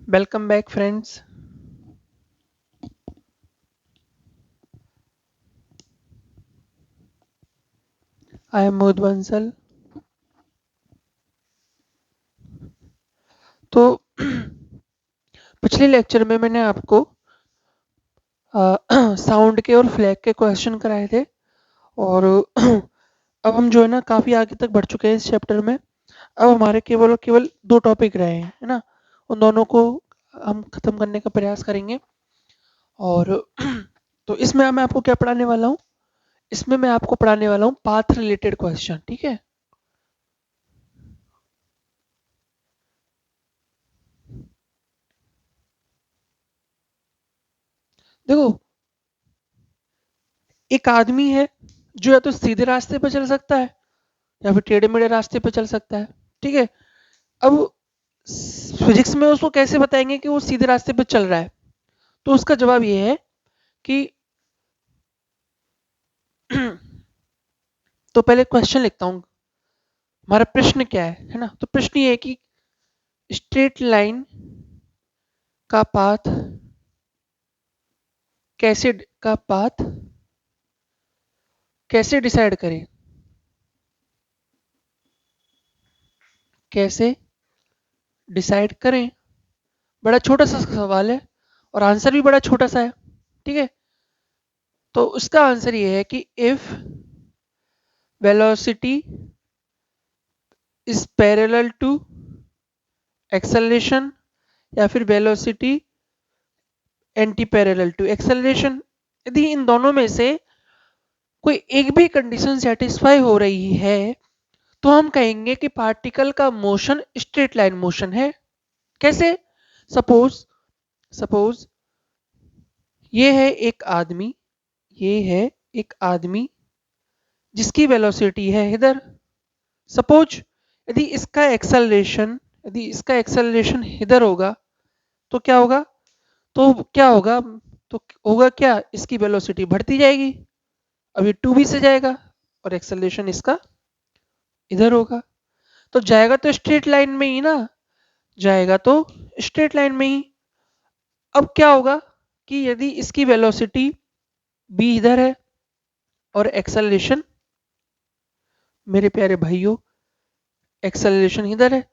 Welcome back, friends. I am Mohit Bansal. तो पिछले lecture में मैंने आपको साउंड के और फ्लैग के क्वेश्चन कराए थे और अब हम जो है ना काफ़ी आगे तक बढ़ चुके हैं इस चैप्टर में। अब हमारे केवल और केवल दो टॉपिक रहे हैं, है ना। उन दोनों को हम ख़त्म करने का प्रयास करेंगे। और तो इसमें मैं आपको क्या पढ़ाने वाला हूँ? इसमें मैं आपको पढ़ाने वाला हूँ पाथ रिलेटेड क्वेश्चन, ठीक है। देखो, एक आदमी है जो या तो सीधे रास्ते पर चल सकता है या फिर टेढ़े मेढ़े रास्ते पे चल सकता है, ठीक है। अब फिजिक्स में उसको कैसे बताएंगे कि वो सीधे रास्ते पे चल रहा है? तो उसका जवाब ये है कि तो पहले क्वेश्चन लिखता हूँ। हमारा प्रश्न क्या है ना। तो प्रश्न ये है कि स्ट्रेट लाइन का पाथ कैसे का पाथ कैसे डिसाइड करें, कैसे डिसाइड करें। बड़ा छोटा सा सवाल है और आंसर भी बड़ा छोटा सा है, ठीक है। तो उसका आंसर ये है कि if velocity is parallel to acceleration या फिर velocity anti parallel to acceleration, यदि इन दोनों में से कोई एक भी कंडीशन सेटिस्फाई हो रही है तो हम कहेंगे कि पार्टिकल का मोशन स्ट्रेट लाइन मोशन है। कैसे? सपोज सपोज ये है एक आदमी, ये है एक आदमी जिसकी वेलोसिटी है इधर। सपोज यदि इसका एक्सेलरेशन यदि इसका एक्सेलरेशन इधर होगा तो क्या होगा? तो क्या होगा? तो होगा क्या, इसकी वेलोसिटी बढ़ती जाएगी। अब ये 2b से जाएगा और एक्सेलरेशन इसका इधर होगा। तो जाएगा तो स्ट्रेट लाइन में ही ना, जाएगा तो स्ट्रेट लाइन में ही। अब क्या होगा कि यदि इसकी वेलोसिटी b इधर है और एक्सेलरेशन, मेरे प्यारे भाइयों, एक्सेलरेशन इधर है,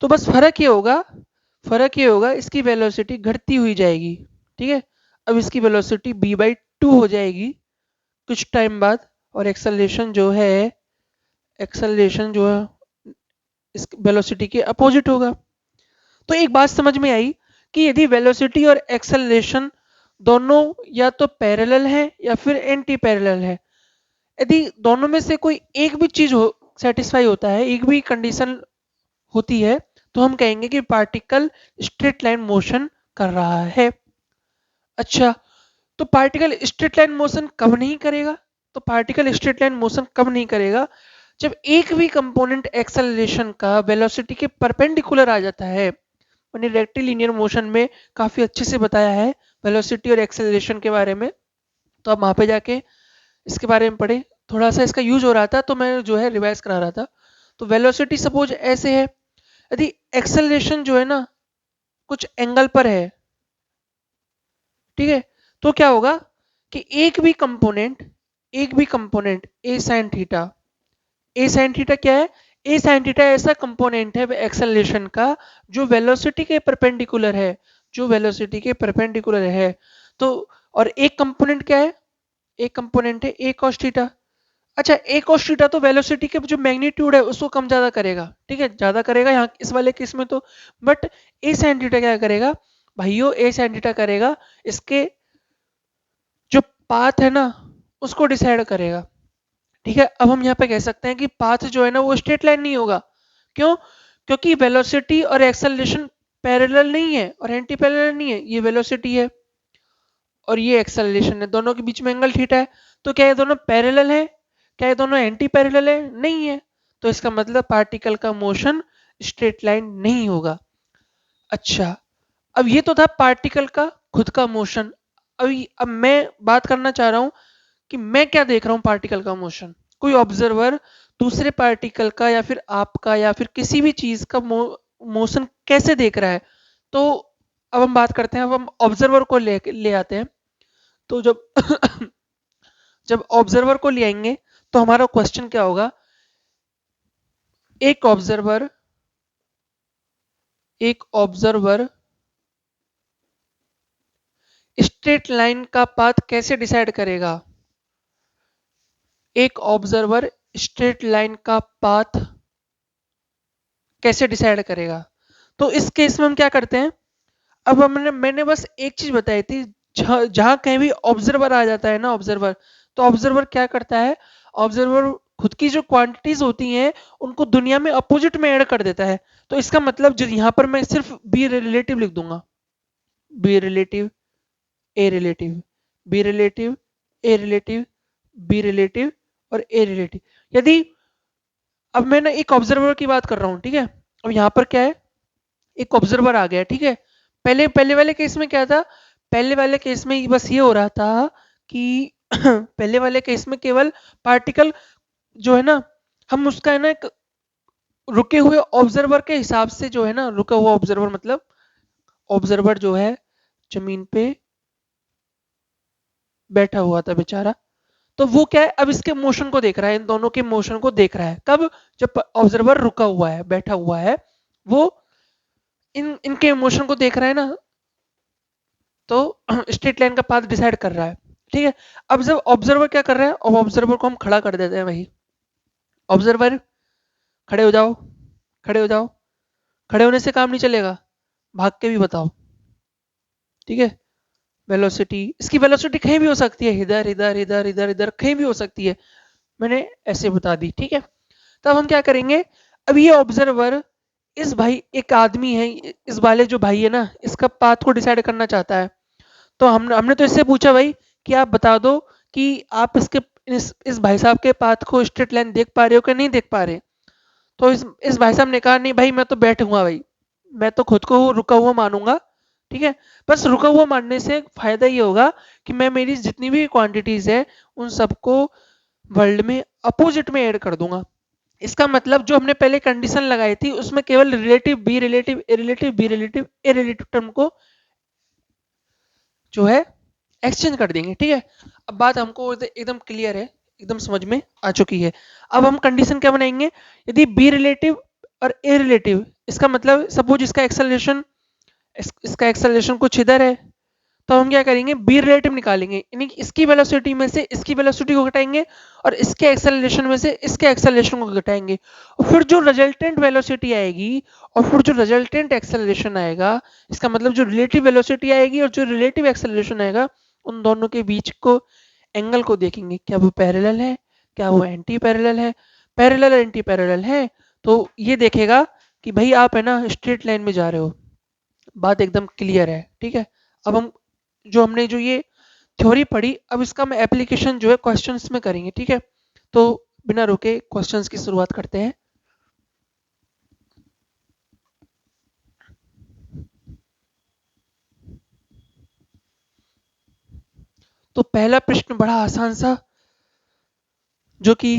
तो बस फर्क ये होगा इसकी वेलोसिटी घटती हुई जाएगी, ठीक है। अब इसकी वेलोसिटी b/2 हो जाएगी कुछ टाइम बाद और एक्सेलरेशन जो है इस वेलोसिटी के अपोजिट होगा। तो एक बात समझ में आई कि यदि वेलोसिटी और एक्सेलरेशन दोनों या तो पैरेलल है या फिर एंटी पैरेलल है, यदि दोनों में से कोई एक भी चीज हो सेटिस्फाई होता है, एक भी कंडीशन होती है, तो हम कहेंगे कि पार्टिकल स्ट्रेट लाइन मोशन कर रहा है। अच्छा, तो पार्टिकल स्ट्रेट लाइन मोशन कब नहीं करेगा? तो पार्टिकल स्ट्रेट लाइन मोशन कब नहीं करेगा? जब एक भी कंपोनेंट एक्सेलरेशन का वेलोसिटी के परपेंडिकुलर आ जाता है। मैंने रेक्टिलिनियर मोशन में काफी अच्छे से बताया है वेलोसिटी और एक्सेलरेशन के बारे में, तो आप वहां पे जाके इसके बारे में पढ़े। थोड़ा सा इसका यूज हो रहा था तो मैं जो है रिवाइज करा रहा था। तो वेलोसिटी सपोज ऐसे है, यदि एक्सेलरेशन जो है ना कुछ एंगल पर है, ठीक है, तो क्या होगा कि एक भी कंपोनेंट ए साइन थीटा क्या है? ए साइन थीटा ऐसा कंपोनेंट है एक्सेलरेशन का जो वेलोसिटी के परपेंडिकुलर है, जो वेलोसिटी के परपेंडिकुलर है। तो और एक कंपोनेंट क्या है? एक कंपोनेंट है ए कॉस थीटा। अच्छा, ए कॉस थीटा तो वेलोसिटी के जो मैग्नीट्यूड है उसको कम ज्यादा करेगा, ठीक है, ज्यादा करेगा यहाँ इस वाले केस में तो। बट ए साइन थीटा क्या करेगा भाइयों? ए साइन थीटा करेगा इसके जो पाथ है ना उसको डिसाइड करेगा, ठीक है। अब हम यहाँ पे कह सकते हैं कि पाथ जो है ना वो स्ट्रेट लाइन नहीं होगा। क्यों? क्योंकि वेलोसिटी और एक्सेलरेशन पैरेलल नहीं है और एंटी पैरेलल नहीं है। ये वेलोसिटी है और ये एक्सेलरेशन है, दोनों के बीच में एंगल थीटा है। तो क्या ये दोनों पैरेलल है? क्या ये दोनों एंटी पैरेलल है? नहीं है। तो इसका मतलब पार्टिकल का मोशन स्ट्रेट लाइन नहीं होगा। अच्छा, अब ये तो था पार्टिकल का खुद का मोशन। अब मैं बात करना चाह रहा हूं कि मैं क्या देख रहा हूं पार्टिकल का मोशन। कोई ऑब्जर्वर दूसरे पार्टिकल का या फिर आपका या फिर किसी भी चीज का मोशन कैसे देख रहा है? तो अब हम बात करते हैं, अब हम ऑब्जर्वर को ले आते हैं। तो जब जब ऑब्जर्वर को ले आएंगे तो हमारा क्वेश्चन क्या होगा, एक ऑब्जर्वर स्ट्रेट लाइन का पाथ कैसे डिसाइड करेगा। एक ऑब्जर्वर स्ट्रेट लाइन का पाथ कैसे डिसाइड करेगा। तो इस केस में हम क्या करते हैं, अब मैंने बस एक चीज बताई थी, जहां कहीं भी ऑब्जर्वर आ जाता है ना, ऑब्जर्वर, तो ऑब्जर्वर क्या करता है, ऑब्जर्वर खुद की जो क्वांटिटीज होती हैं उनको दुनिया में अपोजिट में ऐड कर देता है। तो इसका मतलब जो यहाँ पर मैं सिर्फ बी रिलेटिव लिख दूंगा, be relative, a relative, be relative, a relative, be relative और ए रिलेटिव। यदि अब मैं ना एक ऑब्जर्वर की बात कर रहा हूँ, ठीक है, अब यहाँ पर क्या है, एक ऑब्जर्वर आ गया, ठीक है। पहले पहले वाले केस में क्या था, पहले वाले केस में बस ये हो रहा था कि पहले वाले केस में केवल पार्टिकल जो है ना, हम उसका है ना एक रुके हुए ऑब्जर्वर के हिसाब से जो है ना, रुका हुआ ऑब्जर्वर मतलब ऑब्जर्वर जो है जमीन पे बैठा हुआ था बेचारा, तो वो क्या है, अब इसके मोशन को देख रहा है, इन दोनों के मोशन को देख रहा है। कब, जब ऑब्जर्वर रुका हुआ है, बैठा हुआ है, वो इनके मोशन को देख रहा है ना, तो स्ट्रेट लाइन का पाथ डिसाइड कर रहा है, ठीक है। अब जब ऑब्जर्वर क्या कर रहा है, अब ऑब्जर्वर को हम खड़ा कर देते हैं, वही ऑब्जर्वर खड़े हो जाओ, खड़े हो जाओ, खड़े होने से काम नहीं चलेगा, भाग के भी बताओ, ठीक है। वेलोसिटी, इसकी वेलोसिटी कहीं भी हो सकती है, इधर इधर इधर इधर इधर कहीं भी हो सकती है, मैंने ऐसे बता दी, ठीक है। तब हम क्या करेंगे, अब ये ऑब्जर्वर, इस भाई एक आदमी है, इस वाले जो भाई है ना, इसका पाथ को डिसाइड करना चाहता है। तो हमने हमने तो इससे पूछा भाई कि आप बता दो कि आप इस भाई साहब के पाथ को स्ट्रेट लाइन देख पा रहे हो कि नहीं देख पा रहे। तो इस भाई साहब ने कहा नहीं भाई, मैं तो बैठूंगा भाई, मैं तो खुद को रुका हुआ मानूंगा, ठीक है। बस रुका हुआ मानने से फायदा ये होगा कि मैं मेरी जितनी भी क्वांटिटीज है उन सबको वर्ल्ड में अपोजिट में ऐड कर दूंगा। इसका मतलब जो हमने पहले कंडीशन लगाई थी उसमें केवल relative, be relative, a relative, be relative, a relative term को जो है एक्सचेंज कर देंगे, ठीक है। अब बात हमको एकदम क्लियर है, एकदम समझ में आ चुकी है। अब हम कंडीशन क्या बनाएंगे, यदि बी रिलेटिव और ए रिलेटिव, इसका मतलब सपोज इसका एक्सेलरेशन कुछ इधर है, तो हम क्या करेंगे, बी रिलेटिव निकालेंगे, यानी कि इसकी वेलोसिटी में से इसकी वेलोसिटी को घटाएंगे और इसके एक्सेलरेशन में से इसके एक्सेलरेशन को घटाएंगे, और फिर जो रिजल्टेंट वेलोसिटी आएगी और फिर जो रिजल्टेंट एक्सेलरेशन आएगा, इसका मतलब जो रिलेटिव वेलोसिटी आएगी और जो रिलेटिव एक्सेलरेशन आएगा, उन दोनों के बीच को एंगल को देखेंगे, क्या वो पैरेलल है, क्या वो एंटी पैरेलल है। पैरेलल एंटी पैरेलल है तो ये देखेगा कि भाई आप है ना स्ट्रेट लाइन में जा रहे हो, बात एकदम क्लियर है, ठीक है। अब हम जो हमने जो ये थ्योरी पढ़ी, अब इसका हम एप्लीकेशन जो है क्वेश्चंस में करेंगे, ठीक है। तो बिना रुके क्वेश्चंस की शुरुआत करते हैं। तो पहला प्रश्न बड़ा आसान सा, जो कि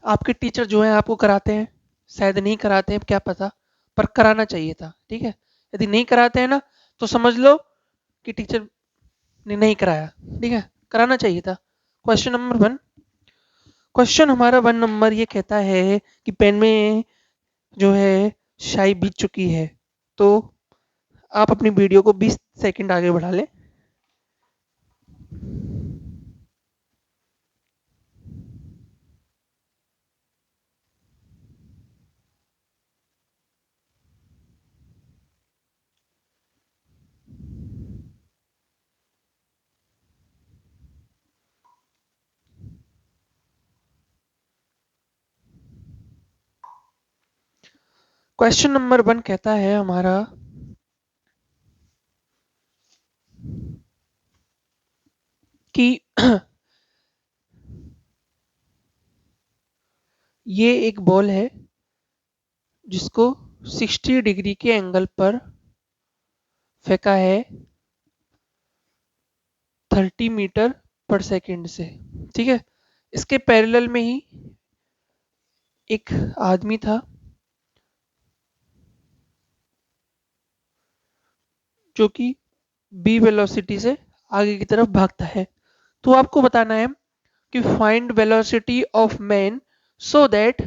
आपके टीचर जो है आपको कराते हैं, शायद नहीं कराते हैं क्या पता, पर कराना चाहिए था, ठीक है। यदि नहीं कराते हैं ना तो समझ लो कि टीचर ने नहीं कराया, ठीक है, कराना चाहिए था। क्वेश्चन नंबर 1, क्वेश्चन हमारा 1 नंबर ये कहता है कि पेन में जो है स्याही बीत चुकी है। तो आप अपनी वीडियो को 20 सेकंड आगे बढ़ा लें। क्वेश्चन नंबर 1 कहता है हमारा कि ये एक बॉल है जिसको 60 डिग्री के एंगल पर फेंका है 30 मीटर पर सेकंड से, ठीक है। इसके पैरेलल में ही एक आदमी था जो कि बी वेलोसिटी से आगे की तरफ भागता है। तो आपको बताना है कि find velocity of man so that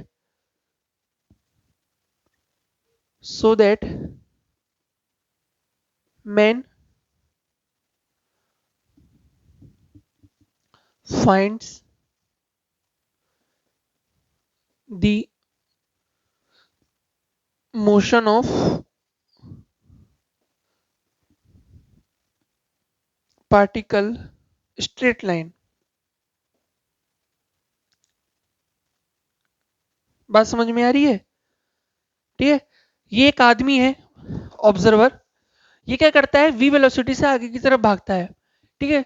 man finds the motion of particle straight line। बात समझ में आ रही है? ठीक है, ये एक आदमी है ऑब्जर्वर, ये क्या करता है, वी वेलोसिटी से आगे की तरफ भागता है। ठीक है,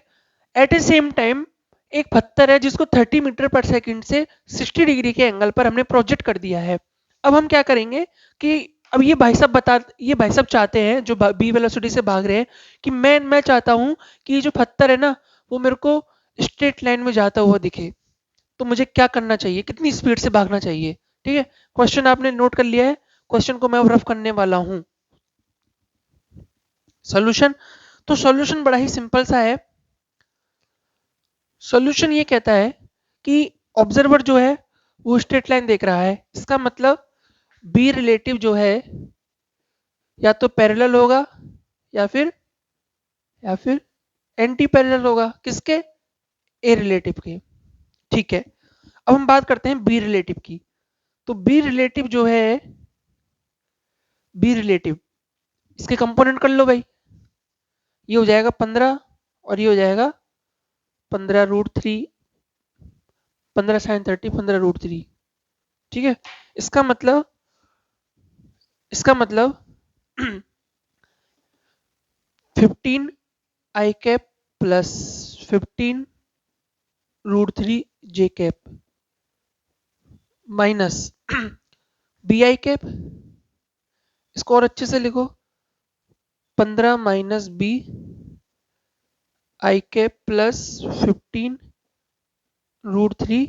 एट ए सेम टाइम एक पत्थर है जिसको 30 मीटर पर सेकंड से 60 डिग्री के एंगल पर हमने प्रोजेक्ट कर दिया है। अब हम क्या करेंगे कि अब ये भाई साहब चाहते हैं जो बी वेलोसिटी से भाग रहे हैं कि मैं चाहता हूं कि ये जो पत्थर है ना वो मेरे को स्ट्रेट लाइन में जाता हुआ दिखे। तो मुझे क्या करना चाहिए, कितनी स्पीड से भागना चाहिए? ठीक है, क्वेश्चन आपने नोट कर लिया है, क्वेश्चन को मैं अब रफ करने वाला हूं। सॉल्यूशन, तो सॉल्यूशन बड़ा ही सिंपल सा है। सॉल्यूशन ये कहता है कि ऑब्जर्वर जो है वो स्ट्रेट लाइन देख रहा है, इसका मतलब बी रिलेटिव जो है या तो पैरेलल होगा या फिर एंटी पैरेलल होगा, किसके? ए रिलेटिव के। ठीक है, अब हम बात करते हैं बी रिलेटिव की। तो बी रिलेटिव जो है, बी रिलेटिव इसके कंपोनेंट कर लो भाई, ये हो जाएगा 15 और ये हो जाएगा 15√3, 15 sin 30, 15√3। ठीक है, इसका मतलब 15 i cap plus 15√3 j cap minus bi cap, इसको और अच्छे से लिखो, 15 minus b i cap plus 15√3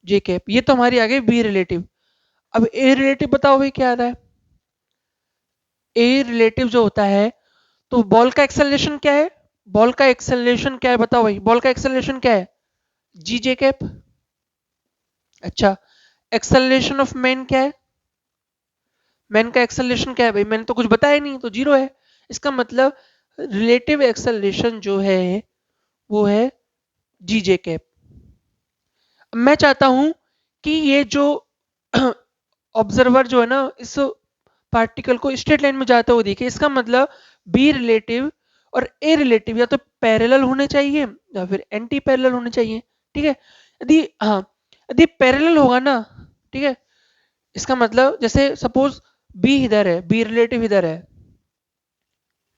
j cap. ये तो हमारी आ गई बी रिलेटिव। अब ए रिलेटिव बताओ भाई क्या आ रहा है? ए रिलेटिव जो होता है, तो बॉल का एक्सेलरेशन क्या है? बॉल का एक्सेलरेशन क्या है बताओ भाई, बॉल का एक्सेलरेशन क्या है? g j cap. अच्छा, एक्सेलरेशन ऑफ मैन क्या है? मैन का एक्सेलरेशन क्या है भाई? मैंने तो कुछ बताया नहीं, तो 0 है। इसका मतलब रिलेटिव एक्सेलरेशन जो है वो है g j कैप। मैं चाहता हूं कि ये जो ऑब्जर्वर जो है ना इस पार्टिकल को स्ट्रेट लाइन में जाते हुए देखे, इसका मतलब बी रिलेटिव और ए रिलेटिव या तो पैरेलल होने चाहिए या फिर एंटी पैरेलल होने चाहिए। ठीक है, यदि हाँ, यदि पैरेलल होगा ना, ठीक है, इसका मतलब जैसे सपोज बी इधर है, बी रिलेटिव इधर है,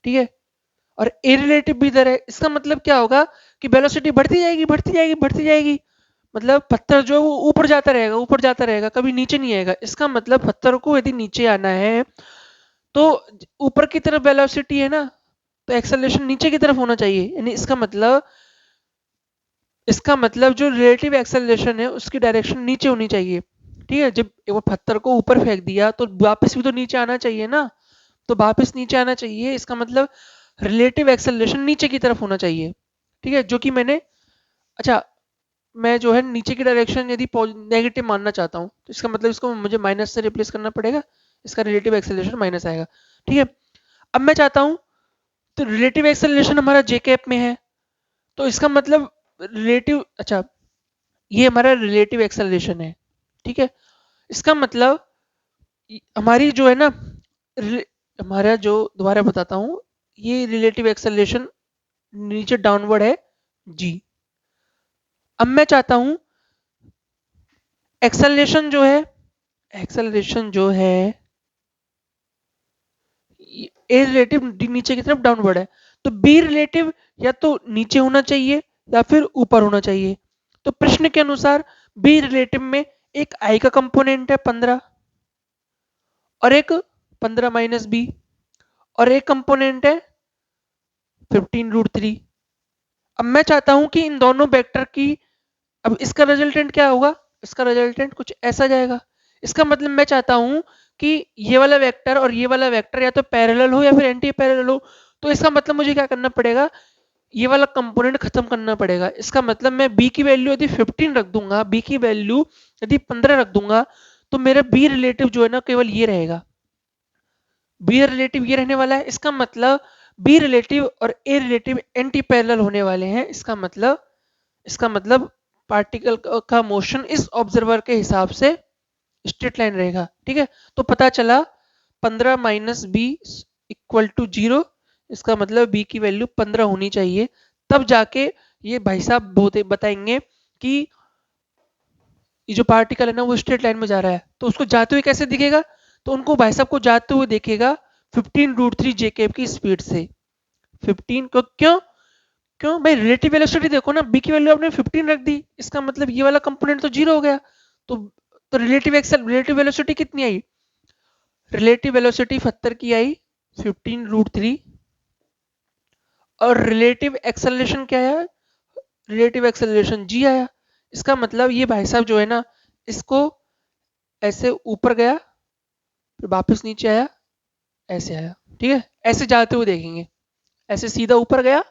ठीक है, और ए रिलेटिव भी इधर है, इसका मतलब क्या होगा कि वेलोसिटी बढ़ती जाएगी बढ़ती जाएगी बढ़ती जाएगी। मतलब पत्थर जो है वो ऊपर जाता रहेगा ऊपर जाता रहेगा, कभी नीचे नहीं आएगा। इसका मतलब पत्थर को यदि नीचे आना है तो ऊपर की तरफ वेलोसिटी है ना, तो एक्सेलरेशन नीचे की तरफ होना चाहिए। यानी इसका मतलब जो रिलेटिव एक्सेलरेशन है उसकी डायरेक्शन नीचे होनी चाहिए। ठीक है, जब वो पत्थर को ऊपर फेंक दिया तो वापस भी तो नीचे आना चाहिए ना, तो वापस नीचे आना चाहिए, इसका मतलब रिलेटिव एक्सेलरेशन नीचे की तरफ होना चाहिए। ठीक है, जो कि मैंने, अच्छा, मैं जो है नीचे की डायरेक्शन यदि नेगेटिव मानना चाहता हूँ तो इसका मतलब इसको मुझे माइनस से रिप्लेस करना पड़ेगा, इसका रिलेटिव एक्सेलरेशन माइनस आएगा। ठीक है, अब मैं चाहता हूँ, तो रिलेटिव एक्सेलरेशन हमारा जे कैप में है, तो इसका मतलब रिलेटिव, अच्छा, ये हमारा रिलेटिव एक्सेलरेशन है। ठीक है, इसका मतलब हमारी जो है ना, हमारा जो, दोबारा बताता हूँ, ये रिलेटिव एक्सेलरेशन नीचे डाउनवर्ड है जी। अब मैं चाहता हूं एक्सेलरेशन जो है ए रिलेटिव नीचे की तरफ डाउनवर्ड है, तो बी रिलेटिव या तो नीचे होना चाहिए या फिर ऊपर होना चाहिए। तो प्रश्न के अनुसार बी रिलेटिव में एक आई का कंपोनेंट है 15 और एक 15 माइनस बी, और एक कंपोनेंट है 15√3। अब मैं चाहता हूं कि इन दोनों वेक्टर की, अब इसका रिजल्टेंट क्या होगा? इसका रिजल्टेंट कुछ ऐसा जाएगा। इसका मतलब मैं चाहता हूं कि ये वाला वेक्टर और ये वाला वेक्टर या तो पैरेलल हो या फिर एंटी पैरेलल हो। तो इसका मतलब मुझे क्या करना पड़ेगा, ये वाला कंपोनेंट खत्म करना पड़ेगा। इसका मतलब मैं b की वैल्यू यदि 15 रख दूंगा, b की वैल्यू यदि 15 रख दूंगा, तो मेरा b रिलेटिव जो है ना केवल ये रहेगा, b रिलेटिव ये रहने वाला है। इसका मतलब b रिलेटिव और a रिलेटिव एंटी पैरेलल होने वाले हैं। इसका मतलब पार्टिकल का मोशन इस ऑब्जर्वर के हिसाब से स्ट्रेट लाइन रहेगा। ठीक है, तो पता चला 15 माइनस बी इक्वल टू 0। इसका मतलब b की वैल्यू 15 होनी चाहिए, तब जाके ये भाई साहब बताएंगे कि ये जो पार्टिकल है ना वो स्ट्रेट लाइन में जा रहा है। तो उसको जाते हुए कैसे दिखेगा, तो उनको भाई साहब को जाते हुए देखेगा 15√3 जेकेब की स्पीड से। 15 को क्यों, क्यों भाई, रिलेटिव वेलोसिटी देखो ना, बी की वैल्यू आपने 15 रख दी, इसका मतलब ये वाला कंपोनेंट तो 0 हो गया। तो रिलेटिव वेलोसिटी कितनी आई, रिलेटिव वेलोसिटी 72 की आई 15√3, और रिलेटिव एक्सेलरेशन क्या आया, रिलेटिव एक्सेलरेशन जी आया। इसका मतलब ये भाई साहब जो है ना, इसको ऐसे ऊपर गया फिर वापस नीचे आया, ऐसे आया। ठीक है, ऐसे जाते हुए देखेंगे, ऐसे सीधा ऊपर गया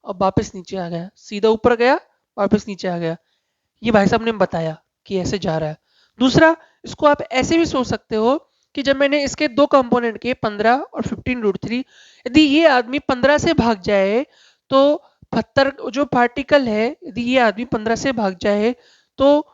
और वापस नीचे आ गया, सीधा ऊपर गया वापस नीचे आ गया। ये भाई साहब ने बताया कि ऐसे जा रहा है। दूसरा, इसको आप ऐसे भी सोच सकते हो कि जब मैंने इसके दो कंपोनेंट के 15 और 15√3, यदि ये आदमी 15 से भाग जाए तो 72 जो पार्टिकल है, यदि ये आदमी 15 से भाग जाए तो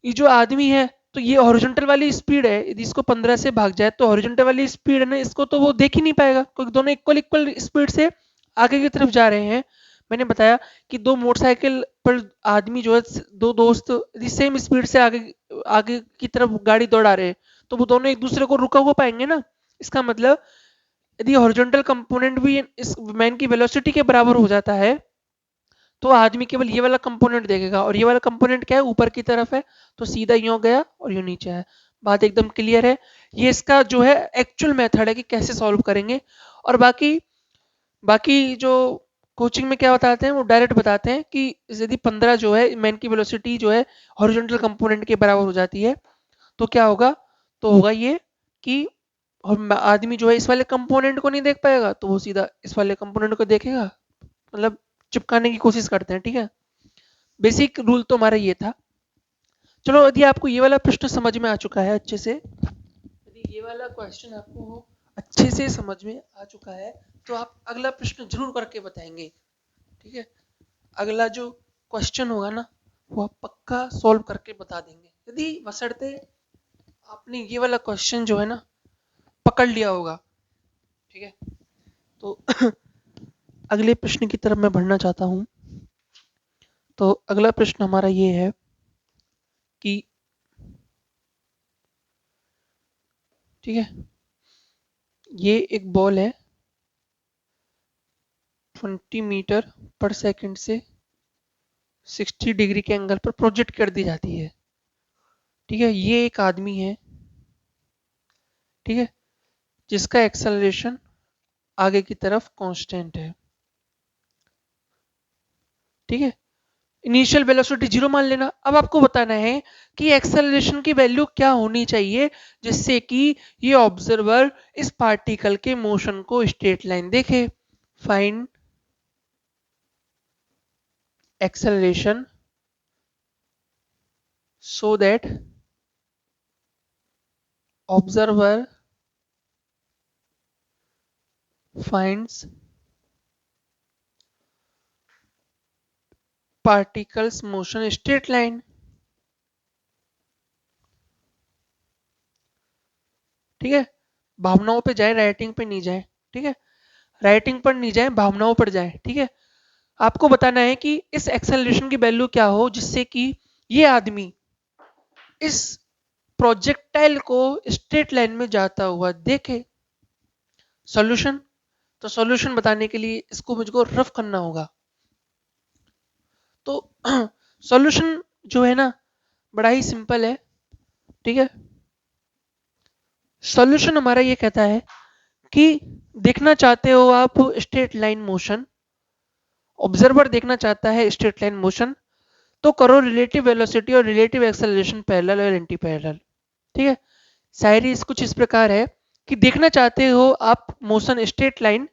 ये जो आदमी है, तो ये हॉरिजॉन्टल वाली स्पीड है, यदि इसको 15 से भाग जाए तो हॉरिजॉन्टल वाली स्पीड है ना, इसको तो वो देख ही नहीं पाएगा क्योंकि दोनों इक्वल इक्वल स्पीड से आगे की तरफ जा रहे हैं। मैंने बताया कि दो मोटरसाइकिल पर आदमी जो है, दो दोस्त यदि सेम स्पीड से आगे आगे की तरफ गाड़ी दौड़ा रहे हैं, तो वो दोनों एक दूसरे को रुका हुआ पाएंगे ना। इसका मतलब यदि हॉरिजॉन्टल कंपोनेंट भी इस मैन की वेलोसिटी के बराबर हो जाता है, तो आदमी केवल ये वाला कंपोनेंट देखेगा, और ये वाला कंपोनेंट क्या है, ऊपर की तरफ है, तो सीधा यूं गया और यूं नीचे है। बात एकदम क्लियर है। ये इसका जो है एक्चुअल मेथड है कि कैसे सॉल्व करेंगे। और बाकी बाकी जो कोचिंग में क्या बताते हैं, वो डायरेक्ट बताते हैं कि यदि 15 जो है मैन की वेलोसिटी जो है हॉरिजॉन्टल कंपोनेंट के बराबर हो जाती है, तो क्या होगा, तो होगा ये कि आदमी जो है इस वाले कंपोनेंट को नहीं देख पाएगा, तो वो सीधा इस वाले कंपोनेंट को देखेगा, मतलब चिपकाने की कोशिश करते हैं। ठीक है, बेसिक रूल तो हमारा ये था। चलो, यदि आपको ये वाला प्रश्न समझ में आ चुका है अच्छे से, यदि ये वाला क्वेश्चन आपको अच्छे से समझ में आ चुका है, तो आप अगला प्रश्न जरूर करके बताएंगे। ठीक है, अगला जो क्वेश्चन होगा ना, वो आप पक्का सॉल्व करके बता देंगे, यदि बशर्ते आपने ये वाला क्वेश्चन जो है ना पकड़ लिया होगा। ठीक है, तो अगले प्रश्न की तरफ मैं बढ़ना चाहता हूं। तो अगला प्रश्न हमारा ये है कि, ठीक है, ये एक बॉल है 20 मीटर पर सेकंड से 60 डिग्री के एंगल पर प्रोजेक्ट कर दी जाती है। ठीक है, ये एक आदमी है, ठीक है, जिसका एक्सेलरेशन आगे की तरफ कांस्टेंट है। ठीक है, इनिशियल वेलोसिटी 0 मान लेना। अब आपको बताना है कि एक्सेलरेशन की वैल्यू क्या होनी चाहिए जिससे कि ये ऑब्जर्वर इस पार्टिकल के मोशन को स्ट्रेट लाइन देखे। Find acceleration so that observer finds particles motion straight line। ठीक है, भावनाओं पे जाए, राइटिंग पे नहीं जाए। ठीक है, राइटिंग पर नहीं जाए, भावनाओं पर जाए। ठीक है, आपको बताना है कि इस एक्सेलरेशन की वैल्यू क्या हो जिससे कि ये आदमी इस प्रोजेक्टाइल को स्ट्रेट लाइन में जाता हुआ देखे। सॉल्यूशन, तो सॉल्यूशन बताने के लिए इसको मुझको रफ करना होगा। तो सॉल्यूशन जो है ना बड़ा ही सिंपल है। ठीक है, सॉल्यूशन हमारा ये कहता है कि देखना चाहते हो आप स्ट्रेट लाइन मोशन, ऑब्जर्वर देखना चाहता है स्ट्रेट लाइन मोशन, तो करो रिलेटिव वेलोसिटी और रिलेटिव एक्सेलरेशन पैरेलल और एंटी पैरेलल। ठीक है, शायरी कुछ इस प्रकार है कि देखना चाहते हो आप मोशन स्ट्रेट लाइन,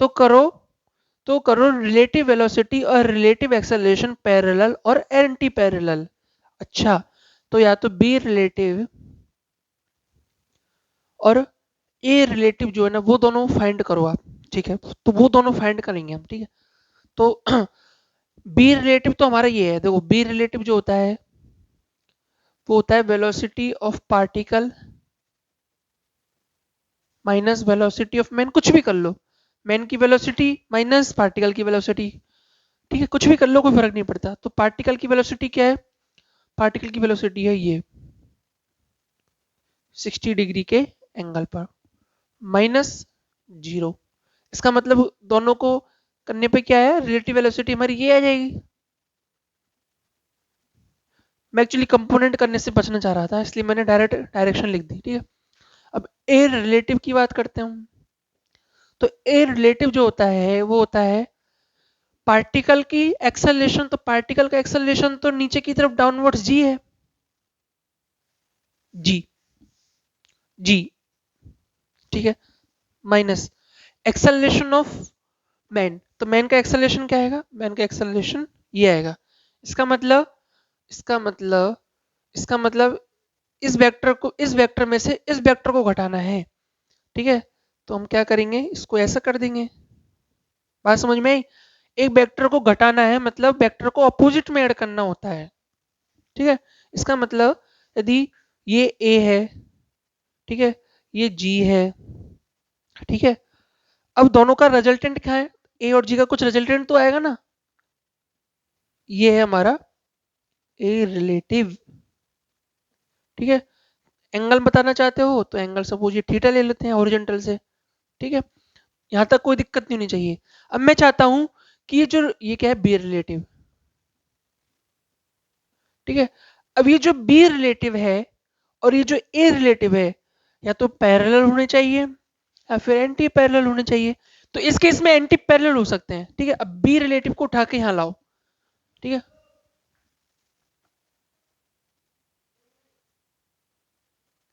करो रिलेटिव वेलोसिटी और रिलेटिव एक्सेलरेशन पैरेलल और एंटी पैरेलल। अच्छा, तो या तो बी रिलेटिव और ए रिलेटिव जो है ना वो दोनों फाइंड करो आप। ठीक है, तो वो दोनों फाइंड करेंगे हम। ठीक है, तो बी रिलेटिव तो हमारा ये है, देखो बी रिलेटिव जो होता है वो होता है velocity of particle minus velocity of man, कुछ भी कर लो, मैन की वेलोसिटी माइनस पार्टिकल की वेलोसिटी। ठीक है, कुछ भी कर लो, कोई फर्क नहीं पड़ता। तो पार्टिकल की वेलोसिटी क्या है? पार्टिकल की वेलोसिटी है ये 60 डिग्री के एंगल पर माइनस 0। इसका मतलब दोनों को करने पे क्या है, रिलेटिव वेलोसिटी हमारी ये आ जाएगी। मैं एक्चुअली कंपोनेंट करने से बचना चाह रहा था, इसलिए मैंने डायरेक्ट डायरेक्शन लिख दी। ठीक है, अब ए रिलेटिव की बात करते हैं। तो ए रिलेटिव जो होता है वो होता है पार्टिकल की एक्सेलरेशन। तो पार्टिकल का एक्सेलरेशन तो नीचे की तरफ डाउनवर्ड्स जी है, जी जी। ठीक है, माइनस एक्सेलरेशन ऑफ मैन। तो मैन का एक्सेलरेशन क्या आएगा? मैन का एक्सेलरेशन ये आएगा। इसका मतलब इसका मतलब इसका मतलब इस वेक्टर में से इस वेक्टर को घटाना है। ठीक है, तो हम क्या करेंगे, इसको ऐसा कर देंगे। बात समझ में आई? एक वेक्टर को घटाना है मतलब वेक्टर को अपोजिट में ऐड करना होता है। ठीक है, इसका मतलब यदि ये ए है, ठीक है, ये जी है, ठीक है, अब दोनों का रिजल्टेंट क्या है? ए और जी का कुछ रिजल्टेंट तो आएगा ना। ये है हमारा ए रिलेटिव। ठीक है, एंगल बताना चाहते हो तो एंगल सपोज ये थीटा ले लेते हैं हॉरिजॉन्टल से। ठीक है, यहां तक कोई दिक्कत नहीं होनी चाहिए। अब मैं चाहता हूं कि ये क्या है, बी रिलेटिव। ठीक है, अब ये जो बी रिलेटिव है और ये जो ए रिलेटिव है या तो पैरेलल होने चाहिए या फिर एंटी पैरेलल होने चाहिए। तो इस केस में एंटी पैरेलल हो सकते हैं। ठीक है, अब बी रिलेटिव को उठा के यहां लाओ। ठीक है,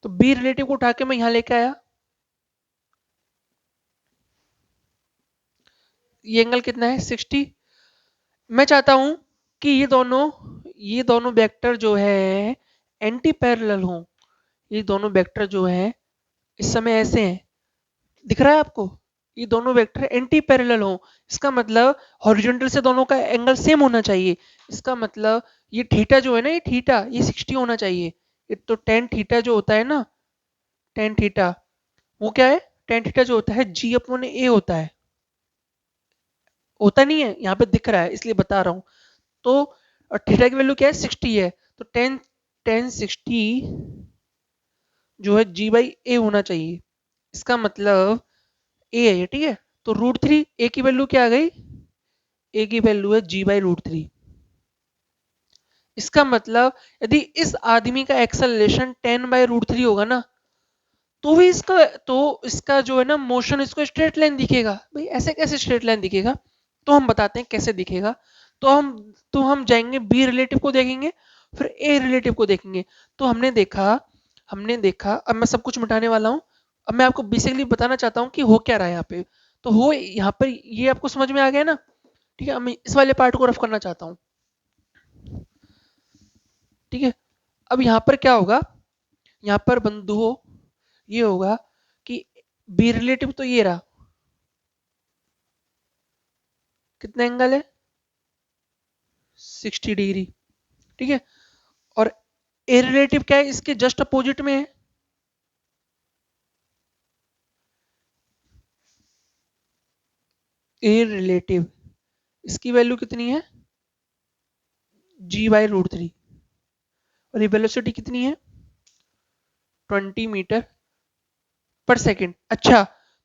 तो बी रिलेटिव को उठा के मैं यहां लेके आया। ये एंगल कितना है, 60। मैं चाहता हूं कि ये दोनों वेक्टर जो है एंटी पैरेलल हों। ये दोनों वेक्टर जो है इस समय ऐसे हैं, दिख रहा है आपको? ये दोनों वेक्टर एंटी पैरेलल हों, इसका मतलब हॉरिजॉन्टल से दोनों का एंगल सेम होना चाहिए। इसका मतलब ये थीटा जो है ना, ये थीटा ये 60 होना चाहिए। ये तो टेन थीटा जो होता है ना, टेन थीटा वो क्या है, टेन थीटा जो होता है जी अपॉन ए होता है। होता नहीं है, यहाँ पे दिख रहा है इसलिए बता रहा हूँ। तो थीटा की वैल्यू क्या है, 60 है। तो टेन टेन 60 जो है जी बाई ए होना चाहिए। इसका मतलब ए है ये। ठीक है, तो √3 ए की वैल्यू क्या आ गई, ए की वैल्यू है जी बाई √3। इसका मतलब यदि इस आदमी का एक्सेलरेशन 10/√3 होगा ना, तो भी इसका जो है ना मोशन इसको स्ट्रेट लाइन दिखेगा। भाई ऐसे कैसे स्ट्रेट लाइन दिखेगा? तो हम बताते हैं कैसे दिखेगा। तो हम जाएंगे बी रिलेटिव को देखेंगे, फिर ए रिलेटिव को देखेंगे। तो हमने देखा अब मैं सब कुछ मिटाने वाला हूँ। अब मैं आपको बेसिकली बताना चाहता हूँ कि हो क्या रहा है यहाँ पे। तो हो यहाँ पर ये आपको समझ में आ गया ना? ठीक है, अब मैं इस वाले पार्ट को रफ करना चाहता हूँ। ठीक है, अब यहाँ पर क्या होगा, यहाँ पर बंधुओं ये होगा कि बी रिलेटिव तो ये रहा, कितना एंगल है, 60 डिग्री। ठीक है, और ए रिलेटिव क्या है, इसके जस्ट अपोजिट में है। ए रिलेटिव इसकी वैल्यू कितनी है, g/√3। और ये वेलोसिटी कितनी है, 20 मीटर पर सेकेंड। अच्छा,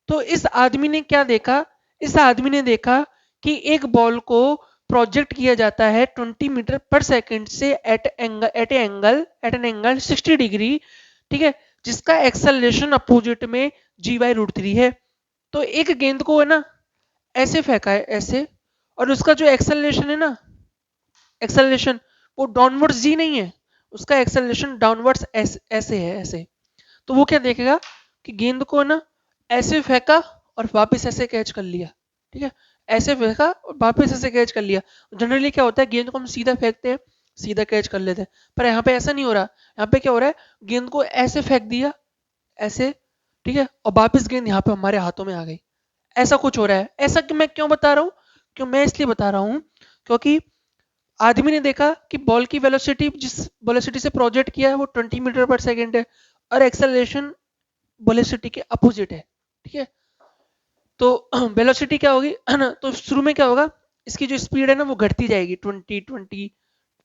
तो इस आदमी ने क्या देखा, इस आदमी ने देखा कि एक बॉल को प्रोजेक्ट किया जाता है 20 मीटर पर सेकेंड से एट एन एंगल 60 डिग्री। ठीक है, जिसका एक्सेलरेशन अपोजिट में g/√3 है। तो एक गेंद को है ना ऐसे फेंका है, ऐसे, और उसका जो एक्सेलरेशन है ना, एक्सेलरेशन वो डाउनवर्ड्स जी नहीं है, उसका एक्सेलरेशन डाउनवर्ड्स ऐसे है, ऐसे। तो वो क्या देखेगा कि गेंद को ना ऐसे फेंका और वापस ऐसे कैच कर लिया। ठीक है, ऐसे फेंका और वापस ऐसे कैच कर लिया। जनरली क्या होता है, गेंद को हम सीधा फेंकते हैं, सीधा कैच कर लेते हैं, पर यहाँ पे ऐसा नहीं हो रहा। यहाँ पे क्या हो रहा है, गेंद को ऐसे फेंक दिया, ऐसे, ठीक है, और वापस गेंद यहाँ पे हमारे हाथों में आ गई। ऐसा कुछ हो रहा है। ऐसा कि मैं क्यों बता रहा हूँ, क्यों मैं इसलिए बता रहा हूँ क्योंकि आदमी ने देखा कि बॉल की वेलोसिटी जिस वेलोसिटी से प्रोजेक्ट किया है वो 20 मीटर पर सेकेंड है, और एक्सेलरेशन वेलोसिटी के अपोजिट है। ठीक है, तो वेलोसिटी क्या होगी है ना, तो शुरू में क्या होगा, इसकी जो स्पीड है ना वो घटती जाएगी, 20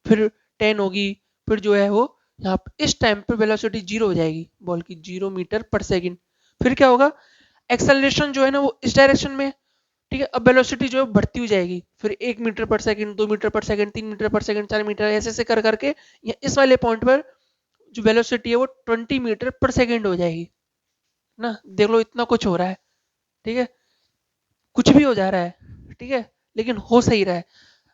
फिर 10 होगी, फिर जो है वो यहाँ इस टाइम पे वेलोसिटी जीरो हो जाएगी बॉल की, 0 मीटर पर सेकेंड। फिर क्या होगा, एक्सेलरेशन जो है ना वो इस डायरेक्शन में, ठीक है, अब वेलोसिटी जो है बढ़ती हुई जाएगी, फिर 1 मीटर पर सेकेंड, 2 मीटर पर सेकेंड, 3 मीटर पर सेकेंड, 4 मीटर, ऐसे ऐसे कर करके इस वाले पॉइंट पर जो वेलोसिटी है वो 20 मीटर पर सेकेंड हो जाएगी ना। देख लो इतना कुछ हो रहा है, ठीक है, कुछ भी हो जा रहा है, ठीक है, लेकिन हो सही रहा है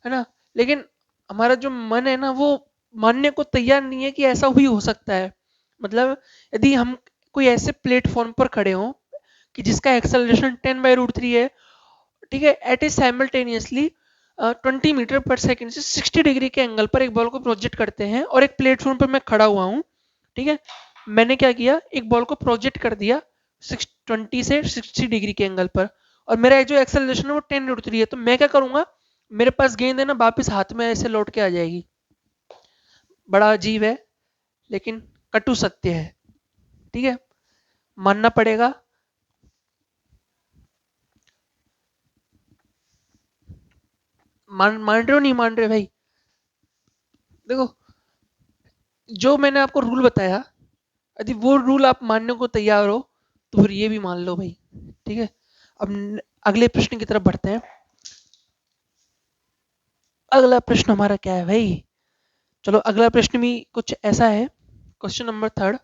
ना। लेकिन हमारा जो मन है ना वो मानने को तैयार नहीं है कि ऐसा भी हो सकता है। मतलब यदि हम कोई ऐसे प्लेटफॉर्म पर खड़े हों कि जिसका एक्सेलरेशन 10/√3 है, ठीक है, एट ए साइमल्टेनियसली 20 मीटर पर सेकेंड से 60 डिग्री के एंगल पर एक बॉल को प्रोजेक्ट करते हैं, और एक प्लेटफॉर्म पर मैं खड़ा हुआ हूँ, ठीक है, मैंने क्या किया, एक बॉल को प्रोजेक्ट कर दिया 20 से 60 डिग्री के एंगल पर, और मेरा जो एक्सेलरेशन है वो 10√3 है, तो मैं क्या करूंगा, मेरे पास गेंद है ना वापिस हाथ में ऐसे लौट के आ जाएगी। बड़ा अजीब है लेकिन कटु सत्य है, ठीक है, मानना पड़ेगा। मान रहे हो नहीं मान रहे भाई? देखो, जो मैंने आपको रूल बताया, यदि वो रूल आप मानने को तैयार हो तो फिर ये भी मान लो भाई, ठीक है। अब अगले प्रश्न की तरफ बढ़ते हैं। अगला प्रश्न हमारा क्या है भाई, चलो अगला प्रश्न भी कुछ ऐसा है, क्वेश्चन नंबर 3,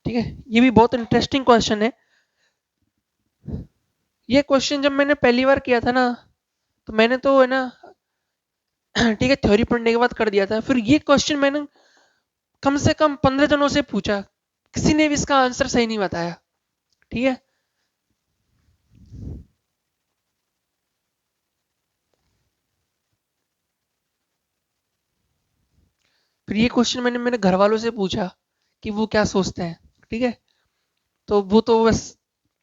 ठीक है, ये भी बहुत इंटरेस्टिंग क्वेश्चन है। ये क्वेश्चन जब मैंने पहली बार किया था ना, तो मैंने तो है ना ठीक है थ्योरी पढ़ने के बाद कर दिया था, फिर ये क्वेश्चन मैंने कम से कम 15 जनों से पूछा, किसी ने भी इसका आंसर सही नहीं बताया, ठीक है। फिर ये क्वेश्चन मैंने मेरे घर वालों से पूछा कि वो क्या सोचते हैं, ठीक है, तो वो तो बस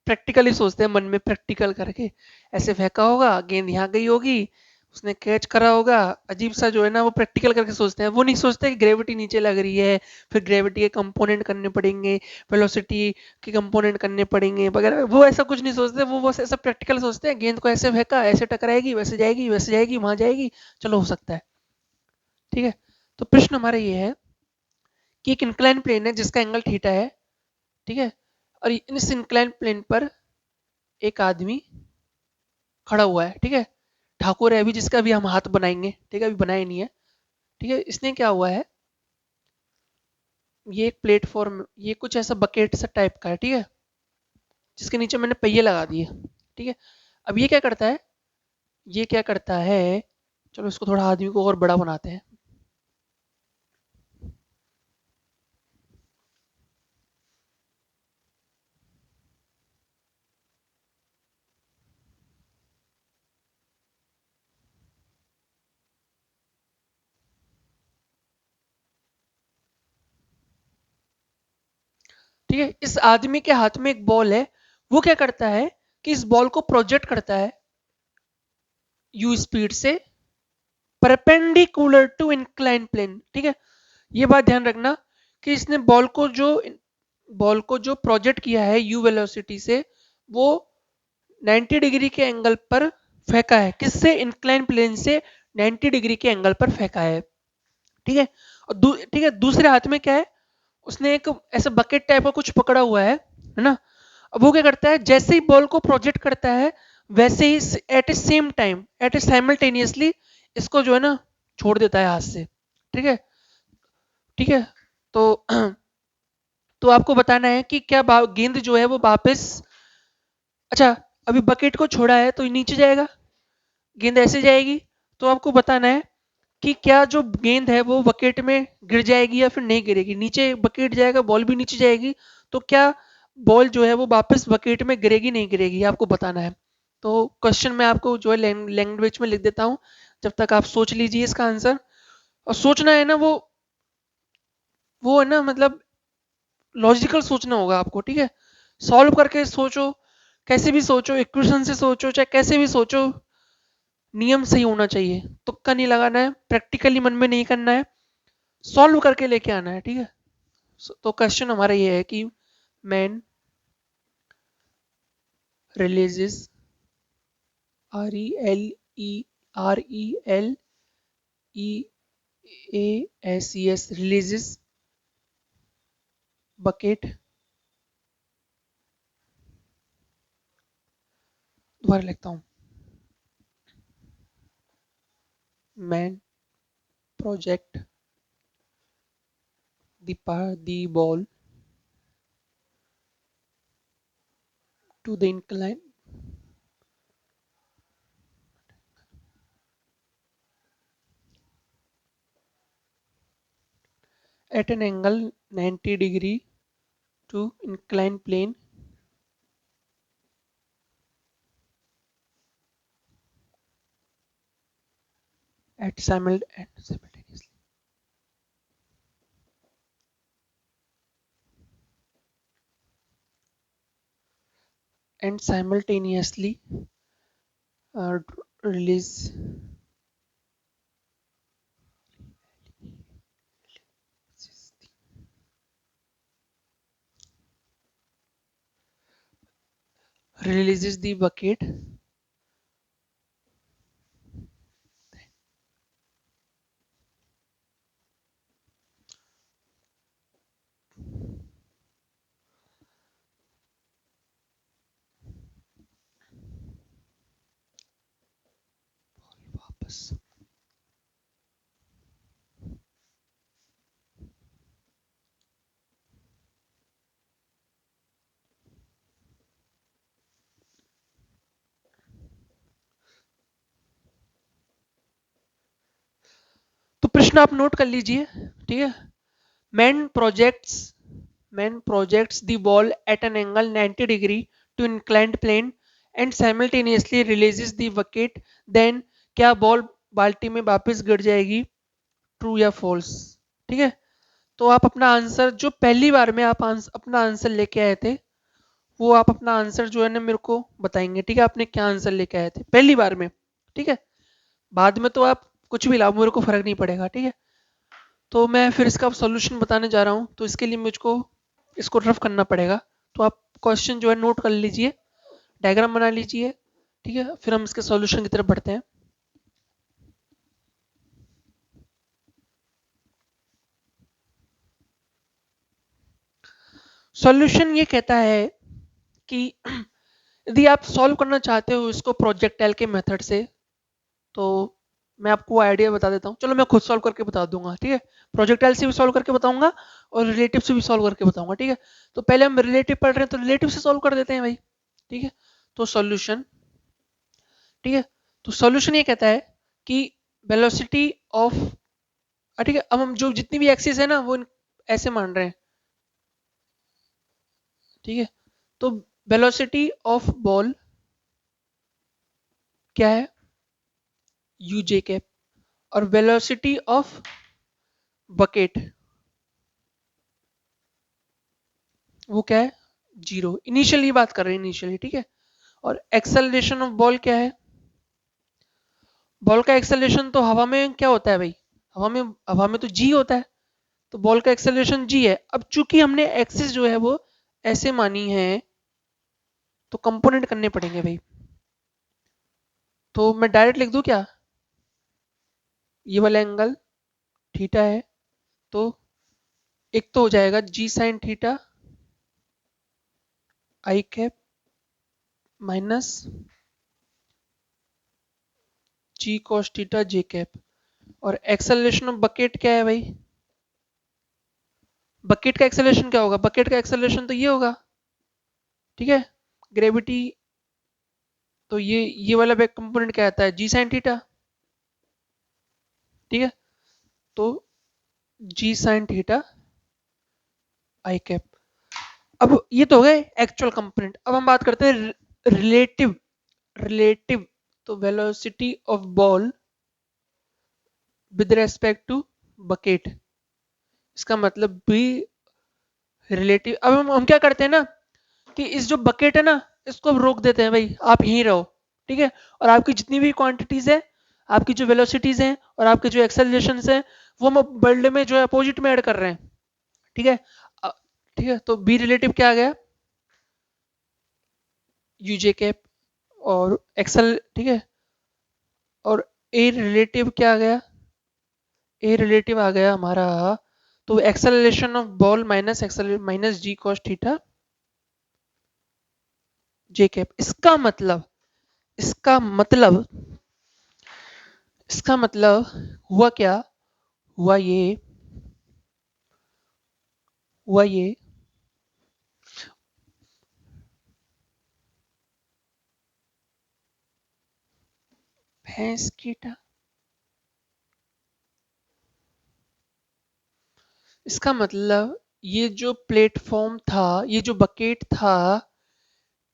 प्रैक्टिकली सोचते हैं, मन में प्रैक्टिकल करके ऐसे फेंका होगा, गेंद यहाँ गई होगी, उसने कैच करा होगा, अजीब सा जो है ना वो प्रैक्टिकल करके सोचते हैं। वो नहीं सोचते कि ग्रेविटी नीचे लग रही है, फिर ग्रेविटी के कंपोनेंट करने पड़ेंगे, वेलोसिटी के कंपोनेंट करने पड़ेंगे वगैरह, वो ऐसा कुछ नहीं सोचते। वो बस ऐसा प्रैक्टिकल सोचते हैं, गेंद को ऐसे फेंका, ऐसे टकराएगी, वैसे जाएगी, वैसे जाएगी, वहां जाएगी, चलो हो सकता है, ठीक है। तो प्रश्न हमारा ये है कि एक इंक्लाइन प्लेन है जिसका एंगल थीटा है, ठीक है, और इस इंक्लाइन प्लेन पर एक आदमी खड़ा हुआ है, ठीक है, ठाकुर है अभी, जिसका भी हम हाथ बनाएंगे, ठीक है, अभी बनाए नहीं है, ठीक है। इसने क्या हुआ है, ये एक प्लेटफॉर्म, ये कुछ ऐसा बकेट सा टाइप का है, ठीक है, जिसके नीचे मैंने पहिए लगा दिए, ठीक है। अब ये क्या करता है, ये क्या करता है, चलो इसको थोड़ा आदमी को और बड़ा बनाते हैं। ठीक है, इस आदमी के हाथ में एक बॉल है, वो क्या करता है कि इस बॉल को प्रोजेक्ट करता है यू स्पीड से परपेंडिकुलर टू इंक्लाइन प्लेन, ठीक है। ये बात ध्यान रखना कि इसने बॉल को जो प्रोजेक्ट किया है यू वेलोसिटी से, वो 90 डिग्री के एंगल पर फेंका है, किससे, इंक्लाइन प्लेन से 90 डिग्री के एंगल पर फेंका है, ठीक है। और ठीक है, दूसरे हाथ में क्या है, उसने एक ऐसा बकेट टाइप का कुछ पकड़ा हुआ है ना। अब वो क्या करता है, जैसे ही बॉल को प्रोजेक्ट करता है, वैसे ही एट ए सेम टाइम, एट ए साइमल्टेनियसली इसको जो है ना छोड़ देता है हाथ से, ठीक है, ठीक है। तो तो आपको बताना है कि क्या गेंद जो है वो वापस, अच्छा, अभी बकेट को छोड़ा है तो नीचे जाएगा, गेंद ऐसे जाएगी, तो आपको बताना है कि क्या जो गेंद है वो बकेट में गिर जाएगी या फिर नहीं गिरेगी, नीचे बकेट जाएगा, बॉल भी नीचे जाएगी, तो क्या बॉल जो है वो वापस बकेट में गिरेगी नहीं गिरेगी, आपको बताना है। तो क्वेश्चन मैं आपको जो है लैंग्वेज में लिख देता हूँ, जब तक आप सोच लीजिए इसका आंसर। और सोचना है ना, वो है ना, मतलब लॉजिकल सोचना होगा आपको, ठीक है। सॉल्व करके सोचो, कैसे भी सोचो, इक्वेशन से सोचो, चाहे कैसे भी सोचो, नियम सही होना चाहिए। तुक्का नहीं लगाना है, प्रैक्टिकली मन में नहीं करना है, सॉल्व करके लेके आना है, ठीक है। तो क्वेश्चन हमारा ये है कि man releases, RELEASES, releases bucket, दोबारा लिखता हूँ, man project the ball to the incline at an angle 90 degree to inclined plane at simultaneously. And simultaneously uh, release releases the bucket वापस। तो प्रश्न आप नोट कर लीजिए, ठीक है। Man projects man projects the ball at an angle 90 degree to inclined plane and simultaneously releases the bucket, then क्या ball बाल्टी में वापस गिर जाएगी, ट्रू या फॉल्स, ठीक है। तो आप अपना आंसर जो पहली बार में आप अपना आंसर लेके आए थे, वो आप अपना आंसर जो है ना मेरे को बताएंगे, ठीक है। आपने क्या आंसर लेके आए थे पहली बार में, ठीक है। बाद में तो आप कुछ भी लाओ, मेरे को फर्क नहीं पड़ेगा, ठीक है। तो मैं फिर इसका सॉल्यूशन बताने जा रहा हूँ, तो इसके लिए मुझको इसको रफ करना पड़ेगा। तो आप क्वेश्चन जो है नोट कर लीजिए, डायग्राम बना लीजिए, ठीक है। फिर हम इसके सॉल्यूशन की तरफ बढ़ते हैं। सॉल्यूशन ये कहता है कि यदि आप सॉल्व करना चाहते हो इसको प्रोजेक्टाइल के मेथड से, तो मैं आपको आइडिया बता देता हूँ। चलो मैं खुद सॉल्व करके बता दूंगा, ठीक है। प्रोजेक्टाइल से भी सॉल्व करके बताऊंगा और रिलेटिव से भी सॉल्व करके बताऊंगा, ठीक है। तो पहले हम रिलेटिव पढ़ रहे हैं, तो रिलेटिव से सॉल्व कर देते हैं भाई, ठीक है। तो सॉल्यूशन, ठीक है। तो सॉल्यूशन ये कहता है कि वेलोसिटी ऑफ, ठीक है। अब हम जो जितनी भी एक्सिस है ना वो ऐसे मान रहे हैं, ठीक है। तो वेलोसिटी ऑफ बॉल क्या है, यू जे कैप, और वेलोसिटी ऑफ बकेट वो क्या है, जीरो। इनिशियली बात कर रहे हैं, इनिशियली, ठीक है। और एक्सेलरेशन ऑफ बॉल क्या है, बॉल का एक्सेलरेशन तो हवा में क्या होता है भाई, हवा में तो जी होता है, तो बॉल का एक्सेलरेशन जी है। अब चूंकि हमने एक्सिस जो है वो ऐसे मानी है, तो कंपोनेंट करने पड़ेंगे भाई। तो मैं डायरेक्ट लिख दूं क्या, ये वाला एंगल थीटा है, तो एक तो हो जाएगा जी साइन थीटा आई cap minus g cos theta j cap. और एक्सेलरेशन ऑफ बकेट क्या है भाई, बकेट का एक्सेलरेशन क्या होगा, बकेट का एक्सेलरेशन तो ये होगा, ठीक है। ग्रेविटी, तो ये वाला बैक कंपोनेंट क्या आता है, जी साइन थीटा, ठीक है। तो जी साइन थीटा आई कैप। अब ये तो हो गए एक्चुअल कंपोनेंट। अब हम बात करते हैं रिलेटिव। रिलेटिव तो velocity of ball with respect to bucket, इसका मतलब भी रिलेटिव। अब हम क्या करते हैं ना कि इस जो बकेट है ना इसको हम रोक देते हैं, भाई आप यहीं रहो, ठीक है। और आपकी जितनी भी क्वांटिटीज है, आपकी जो वेलोसिटीज हैं और आपके जो एक्सेलरेशन है, वो हम वर्ल्ड में जो है अपोजिट में ऐड कर रहे हैं, ठीक है। ठीक है, तो बी रिलेटिव क्या आ गया, यूजे कैप और एक्सल, ठीक है। और ए रिलेटिव क्या आ गया, ए रिलेटिव आ गया हमारा, तो acceleration of ball minus accel minus g cos theta j cap. इसका मतलब इसका मतलब हुआ क्या, हुआ ये हुआ ये भैंस कीटा, इसका मतलब ये जो प्लेटफॉर्म था, ये जो बकेट था,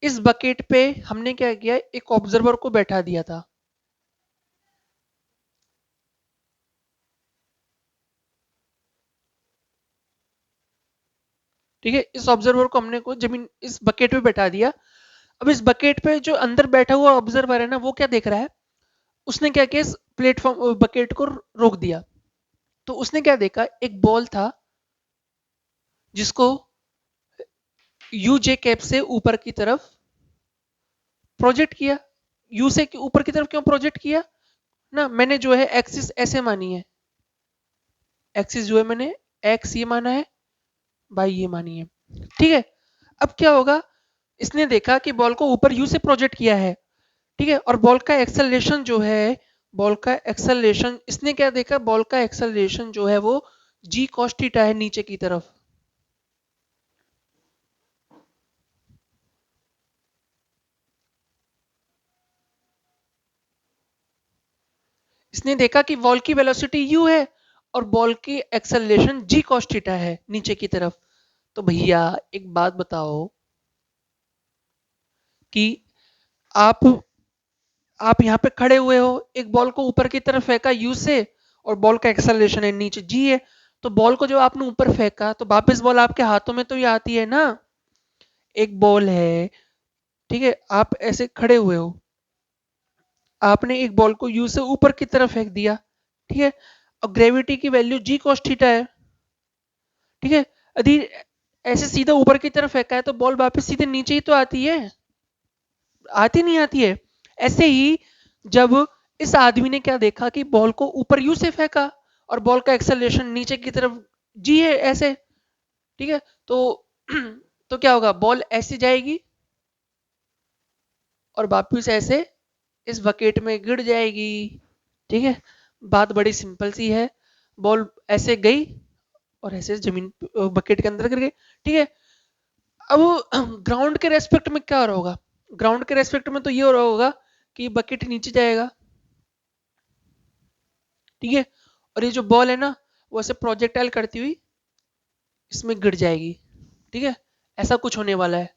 इस बकेट पे हमने क्या किया, एक ऑब्जर्वर को बैठा दिया था, ठीक है। इस ऑब्जर्वर को हमने को जमीन इस बकेट पे बैठा दिया। अब इस बकेट पे जो अंदर बैठा हुआ ऑब्जर्वर है ना, वो क्या देख रहा है, उसने क्या किया, इस प्लेटफॉर्म बकेट को रोक दिया। तो उसने क्या देखा, एक बॉल था जिसको यू जे कैप से ऊपर की तरफ प्रोजेक्ट किया। यू से ऊपर की तरफ क्यों प्रोजेक्ट किया ना, मैंने जो है एक्सिस ऐसे मानी है, एक्सिस जो है मैंने एक्स ये माना है, बाई ये मानी है, ठीक है। अब क्या होगा, इसने देखा कि बॉल को ऊपर यू से प्रोजेक्ट किया है, ठीक है। और बॉल का एक्सेलरेशन जो है, बॉल का एक्सेलरेशन इसने क्या देखा, बॉल का एक्सेलरेशन जो है वो जी कॉस थीटा है नीचे की तरफ। इसने देखा कि बॉल की वेलोसिटी यू है और बॉल की एक्सेलरेशन जी कॉस थीटा है नीचे की तरफ। तो भैया एक बात बताओ कि आप आप यहाँ पे खड़े हुए हो, एक बॉल को ऊपर की तरफ फेंका यू से, और बॉल का एक्सेलरेशन है नीचे जी है। तो बॉल को जब आपने ऊपर फेंका तो वापस बॉल आपके हाथों में तो ये आती है ना। एक बॉल है, ठीक है, आप ऐसे खड़े हुए हो, आपने एक बॉल को यू से ऊपर की तरफ फेंक दिया, ठीक है। और ग्रेविटी की वैल्यू जी कॉस थीटा है, ठीक है। यदि ऐसे सीधा ऊपर की तरफ फेंका है तो बॉल वापस सीधे नीचे ही तो आती है, आती नहीं आती है। ऐसे ही जब इस आदमी ने क्या देखा कि बॉल को ऊपर यू से फेंका और बॉल का एक्सेलरेशन नीचे की तरफ जी है ऐसे, ठीक है। तो तो क्या होगा, बॉल ऐसे जाएगी और वापिस ऐसे इस बकेट में गिर जाएगी, ठीक है। बात बड़ी सिंपल सी है, बॉल ऐसे गई और ऐसे जमीन बकेट के अंदर गिर गई, ठीक है। अब ग्राउंड के रेस्पेक्ट में क्या हो रहा होगा, ग्राउंड के रेस्पेक्ट में तो ये हो रहा होगा कि बकेट नीचे जाएगा, ठीक है। और ये जो बॉल है ना वो ऐसे प्रोजेक्टाइल करती हुई इसमें गिर जाएगी, ठीक है। ऐसा कुछ होने वाला है,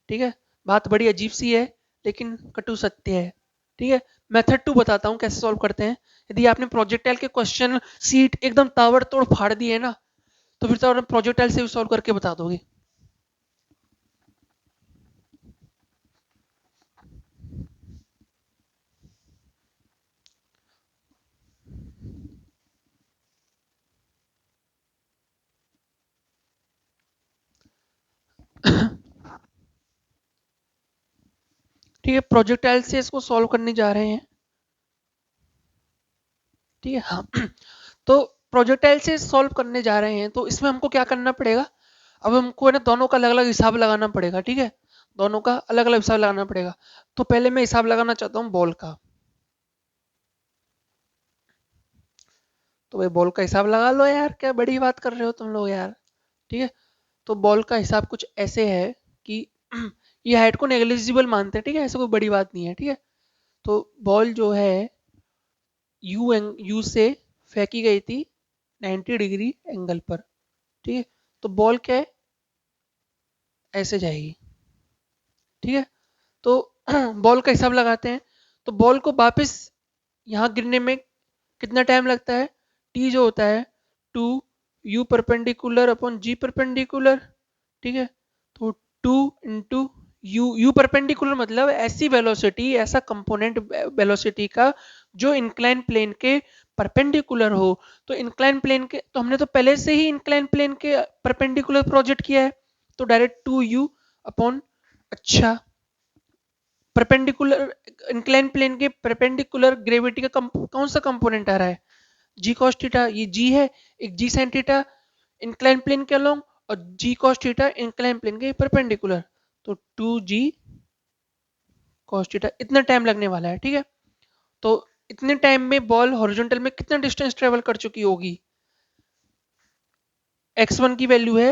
ठीक है। बात बड़ी अजीब सी है लेकिन कटु सत्य है, ठीक है। मेथड टू बताता हूँ कैसे सॉल्व करते हैं। यदि आपने प्रोजेक्टाइल के क्वेश्चन सीट एकदम ताबड़तोड़ फाड़ दिए ना, तो फिर तो आप प्रोजेक्टाइल से भी सॉल्व करके बता दोगे। ठीक है, प्रोजेक्टाइल से इसको सॉल्व करने जा रहे हैं, ठीक है। हाँ तो प्रोजेक्टाइल से सॉल्व करने जा रहे हैं तो इसमें हमको क्या करना पड़ेगा, अब हमको है ना दोनों का अलग अलग हिसाब लगाना पड़ेगा, ठीक है। दोनों का अलग अलग हिसाब लगाना पड़ेगा। तो पहले मैं हिसाब लगाना चाहता हूँ बॉल का, तो भाई बॉल का हिसाब लगा लो यार, क्या बड़ी बात कर रहे हो तुम लोग यार, ठीक है। तो बॉल का हिसाब कुछ ऐसे है कि ये हाइट को नेग्लिजिबल मानते हैं, ठीक है, ऐसा कोई बड़ी बात नहीं है, ठीक है। तो बॉल जो है यू से फेंकी गई थी 90 डिग्री एंगल पर, ठीक है। तो बॉल क्या है, ऐसे जाएगी। ठीक है, तो बॉल का हिसाब लगाते हैं। तो बॉल को वापस यहाँ गिरने में कितना टाइम लगता है? टी जो होता है 2 u परपेंडिकुलर अपॉन जी परपेंडिकुलर। ठीक है, तो 2 इंटू यू परपेंडिकुलर मतलब ऐसी वेलोसिटी, ऐसा कंपोनेंट वेलोसिटी का जो इंक्लाइन प्लेन के परपेंडिकुलर हो। तो इंक्लाइन प्लेन के तो हमने तो पहले से ही इंक्लाइन प्लेन के परपेंडिकुलर प्रोजेक्ट किया है, तो डायरेक्ट 2u अपॉन, अच्छा, परपेंडिकुलर इंक्लाइन प्लेन के परपेंडिकुलर ग्रेविटी का कौन सा कंपोनेंट आ रहा है? जी कॉस थीटा, ये जी है। एक जी साइन थीटा इंक्लाइन प्लेन के अलोंग, और जी कॉस थीटा इंक्लाइन प्लेन के परपेंडिकुलर। तो 2g कॉस थीटा इतना टाइम लगने वाला है। ठीक है, तो इतने टाइम में बॉल हॉरिजॉन्टल में कितना डिस्टेंस ट्रेवल कर चुकी होगी? x1 की वैल्यू है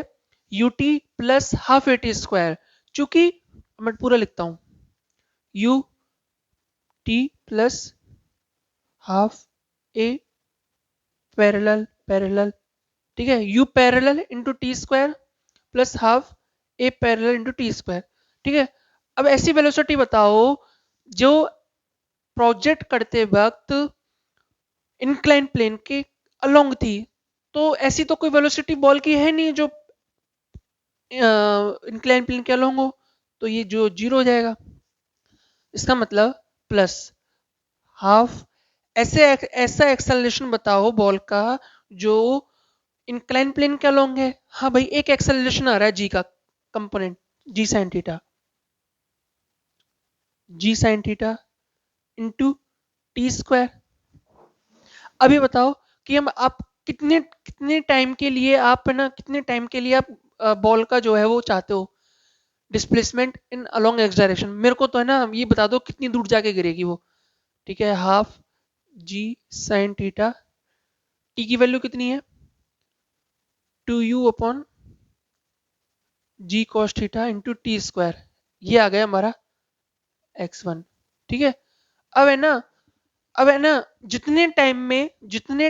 ut plus half a t square. चूंकि मैं पूरा लिखता हूं, ut plus half a parallel parallel, ठीक है, u parallel into t square plus half a parallel into t square. ठीक है, अब ऐसी वेलोसिटी बताओ जो प्रोजेक्ट करते वक्त इंक्लाइन प्लेन के अलोंग थी। तो ऐसी तो कोई वेलोसिटी बॉल की है नहीं जो इंक्लाइन प्लेन के अलोंग हो, तो ये जो जीरो हो जाएगा। इसका मतलब प्लस हाफ, ऐसे ऐसा एक्सेलरेशन बताओ बॉल का जो इंक्लाइन प्लेन के अलोंग है। हाँ भाई, एक एक्सेलरेशन आ रहा है जी का कंपोनेंट, जी साइन थीटा, जी sine theta into t square. अभी बताओ कि हम आप कितने कितने टाइम के लिए आप है ना, कितने टाइम के लिए आप बॉल का जो है वो चाहते हो displacement in along x direction. मेरे को तो है ना ये बता दो कितनी दूर जाके गिरेगी वो। ठीक है, half g sine theta, t की वैल्यू कितनी है? 2u upon g cos theta into t square. ये आ गया हमारा x1। ठीक है, अब है ना, अब है ना, जितने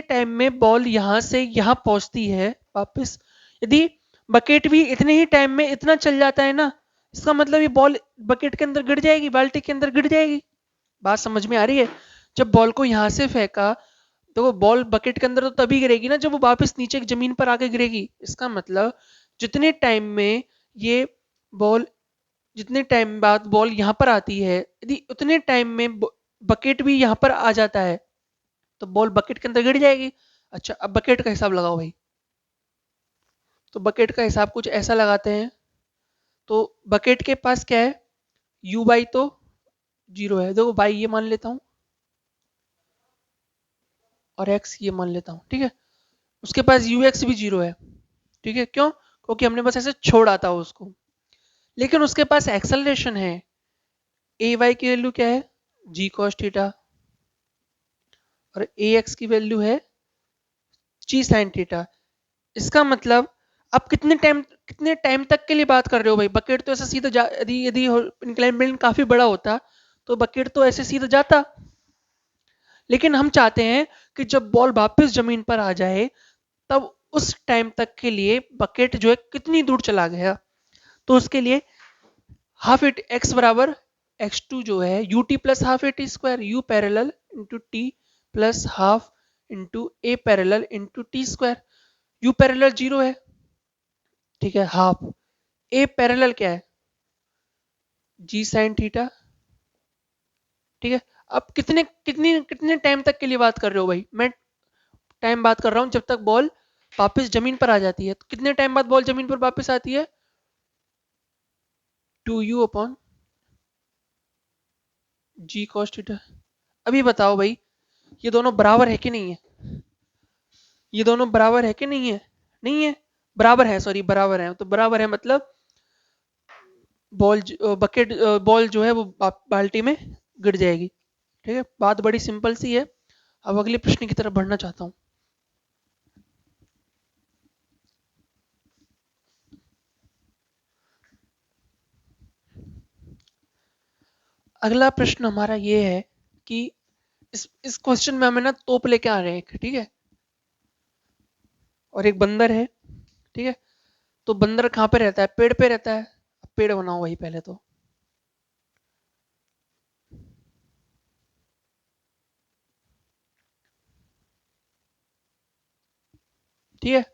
टाइम में बॉल यहां से यहां पहुंचती है वापस, यदि बकेट भी इतने ही टाइम में इतना चल जाता है ना, इसका मतलब ये बॉल बकेट के अंदर गिर जाएगी, बाल्टी के अंदर गिर जाएगी। बात समझ में आ रही है? जब बॉल को यहां से फेंका तो वो बॉल बकेट के अंदर तो तभी गिरेगी ना जब वो वापस नीचे जमीन पर आके गिरेगी। इसका मतलब जितने टाइम में ये बॉल, जितने टाइम बाद बॉल यहाँ पर आती है, यदि उतने टाइम में बकेट भी यहाँ पर आ जाता है तो बॉल बकेट के अंदर गिर जाएगी। अच्छा, अब बकेट का हिसाब लगाओ भाई। तो बकेट का हिसाब कुछ ऐसा लगाते हैं। तो बकेट के पास क्या है? यू बाई तो जीरो है, देखो बाई ये मान लेता हूँ और एक्स ये मान लेता हूँ। ठीक है, उसके पास यू एक्स भी जीरो है। ठीक है, क्यों? क्योंकि हमने बस ऐसे छोड़ा था उसको। लेकिन उसके पास एक्सेलरेशन है, ए वाई की वैल्यू क्या है? जी कॉस थीटा, और ए एक्स की वैल्यू है जी साइन थीटा। इसका मतलब आप कितने टाइम तक के लिए बात कर रहे हो भाई? बकेट तो ऐसे सीधा यदि यदि इंक्लाइन प्लेन काफी बड़ा होता तो बकेट तो ऐसे सीधा जाता। लेकिन हम चाहते हैं कि जब बॉल वापस जमीन पर आ जाए तब उस टाइम तक के लिए बकेट जो है कितनी दूर चला गया। तो उसके लिए हाफ एट एक्स बराबर x2 जो है U T plus half a t square, you parallel into T plus half into A parallel into t square. You parallel zero है, ठीक है, हाफ। ए पैरेलल क्या है? जी साइन थीटा। ठीक है, अब कितने कितनी कितने टाइम तक के लिए बात कर रहे हो भाई? मैं टाइम बात कर रहा हूं जब तक बॉल वापस जमीन पर आ जाती है। तो कितने टाइम बाद बॉल जमीन पर वापस आती है? 2u upon g cos theta. अभी बताओ भाई, ये दोनों बराबर है कि नहीं है? ये दोनों बराबर है कि नहीं है? नहीं है, बराबर है, सॉरी बराबर है। तो बराबर है मतलब बॉल, बकेट, बॉल जो है वो बाल्टी में गिर जाएगी। ठीक है, बात बड़ी सिंपल सी है। अब अगले प्रश्न की तरफ बढ़ना चाहता हूँ। अगला प्रश्न हमारा ये है कि इस क्वेश्चन में हमें ना तोप लेके आ रहे हैं, ठीक है, और एक बंदर है। ठीक है, तो बंदर कहाँ पे रहता है? पेड़ पे रहता है। पेड़ बनाओ वही पहले तो। ठीक है,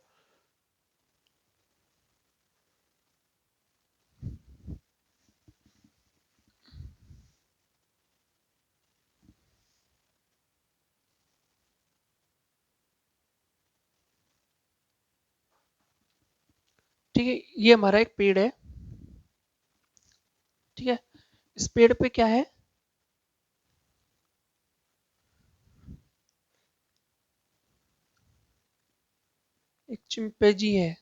ठीक है, ये हमारा एक पेड़ है। ठीक है, इस पेड़ पे क्या है? एक चिंपैंजी है।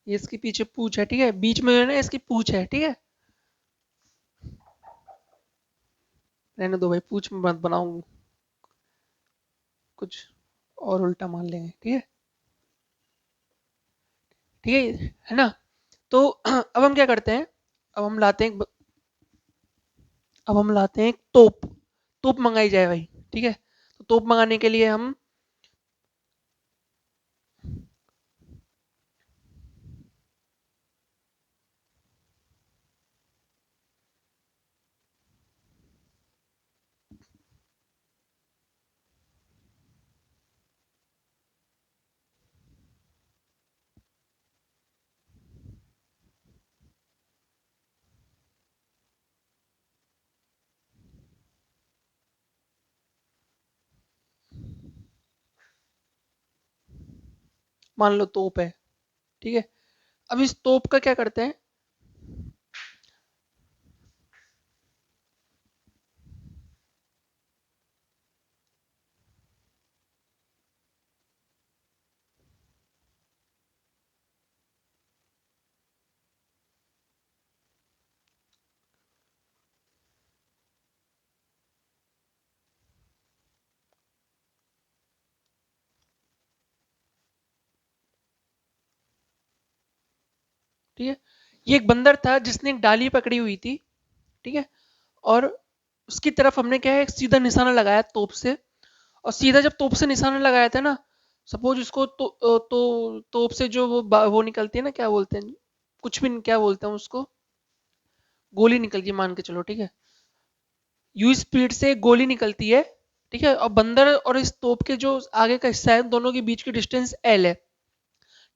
ये इसके पीछे पूंछ है, ठीक है, बीच में है ना इसकी पूंछ है, ठीक है। रहने दो भाई, पूंछ में मत बनाऊं, कुछ और उल्टा मान लेंगे, ठीक है। ठीक है ना। तो अब हम क्या करते हैं, अब हम लाते हैं अब हम लाते हैं एक तोप। तोप मंगाई जाए भाई, ठीक है। तो तोप मंगाने के लिए हम मान लो तोप है, ठीक है। अब इस तोप का क्या करते हैं, ठीक है। ये एक बंदर था जिसने एक डाली पकड़ी हुई थी, ठीक है। और उसकी तरफ हमने क्या है, सीधा निशाना लगाया तोप से। और सीधा जब तोप से निशाना लगाया था ना, सपोज उसको तो तोप से जो वो निकलती है ना, क्या बोलते हैं, कुछ भी क्या बोलते हैं उसको, गोली निकल गई मान के चलो, ठीक है। यू स्पीड से एक गोली निकलती है, ठीक है। और बंदर और इस तोप के जो आगे का हिस्सा है, दोनों के बीच की डिस्टेंस एल है,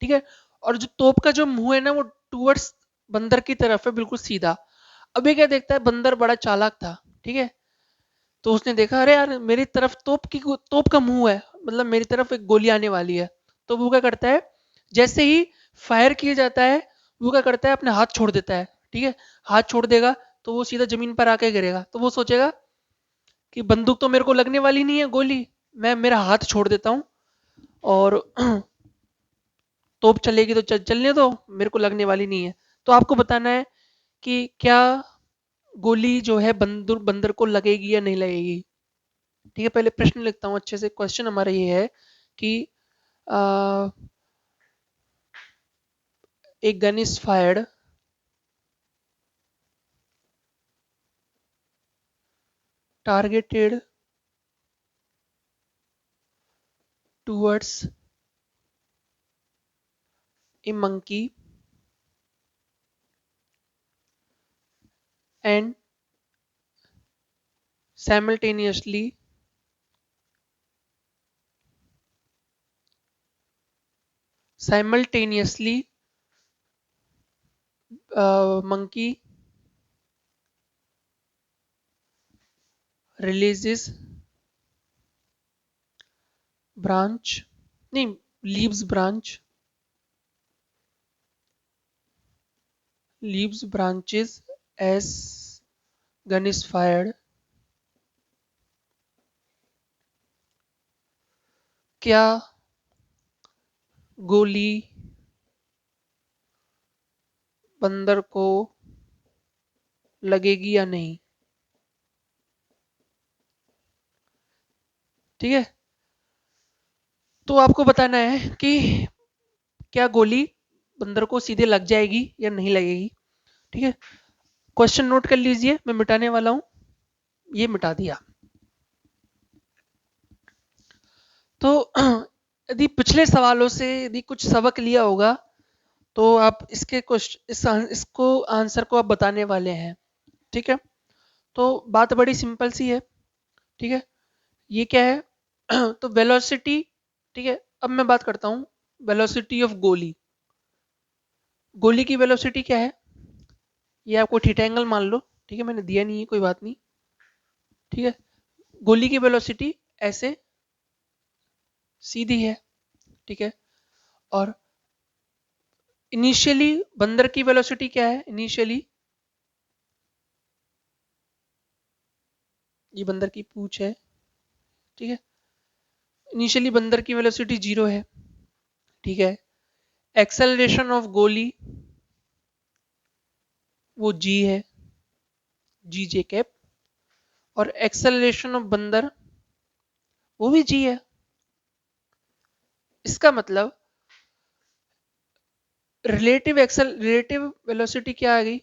ठीक है। और जो तोप का जो मुंह है ना, वो टूवर्ड्स बंदर की तरफ है, बिल्कुल सीधा। अब ये क्या देखता है, बंदर बड़ा चालाक था, ठीक है। तो उसने देखा, अरे यार मेरी तरफ तोप का मुंह है, मतलब मेरी तरफ एक गोली आने वाली है। तो वो क्या करता है, जैसे ही फायर किया जाता है, वो क्या करता है, अपने हाथ छोड़ देता है, ठीक है। हाथ छोड़ देगा तो वो सीधा जमीन पर आके गिरेगा। तो वो सोचेगा कि बंदूक तो मेरे को लगने वाली नहीं है गोली, मैं मेरा हाथ छोड़ देता हूँ, और तोप चलेगी तो चलने दो, मेरे को लगने वाली नहीं है। तो आपको बताना है कि क्या गोली जो है बंदूक बंदर को लगेगी या नहीं लगेगी। ठीक है, पहले प्रश्न लिखता हूँ अच्छे से। क्वेश्चन हमारा ये है कि एक gun is fired targeted towards a monkey and simultaneously simultaneously monkey releases branch नहीं leaves branches as gun is fired। क्या गोली बंदर को लगेगी या नहीं। ठीक है, तो आपको बताना है कि क्या गोली बंदर को सीधे लग जाएगी या नहीं लगेगी। ठीक है, क्वेश्चन नोट कर लीजिए, मैं मिटाने वाला हूं। ये मिटा दिया। तो यदि पिछले सवालों से यदि कुछ सबक लिया होगा तो आप इसके इसको आंसर को आप बताने वाले हैं। ठीक है, तो बात बड़ी सिंपल सी है। ठीक है, ये क्या है तो वेलोसिटी। ठीक है, अब मैं बात करता हूँ वेलोसिटी ऑफ गोली। गोली की वेलोसिटी क्या है, ये आपको थीटा एंगल मान लो। ठीक है, मैंने दिया नहीं है, कोई बात नहीं। ठीक है, गोली की वेलोसिटी ऐसे सीधी है। ठीक है, और इनिशियली बंदर की वेलोसिटी क्या है, इनिशियली ये बंदर की पूंछ है। ठीक है, इनिशियली बंदर की वेलोसिटी 0 है। ठीक है, एक्सेलरेशन ऑफ गोली वो जी है, जी जे कैप। और एक्सेलरेशन ऑफ बंदर वो भी जी है। इसका मतलब रिलेटिव वेलोसिटी क्या आ गई,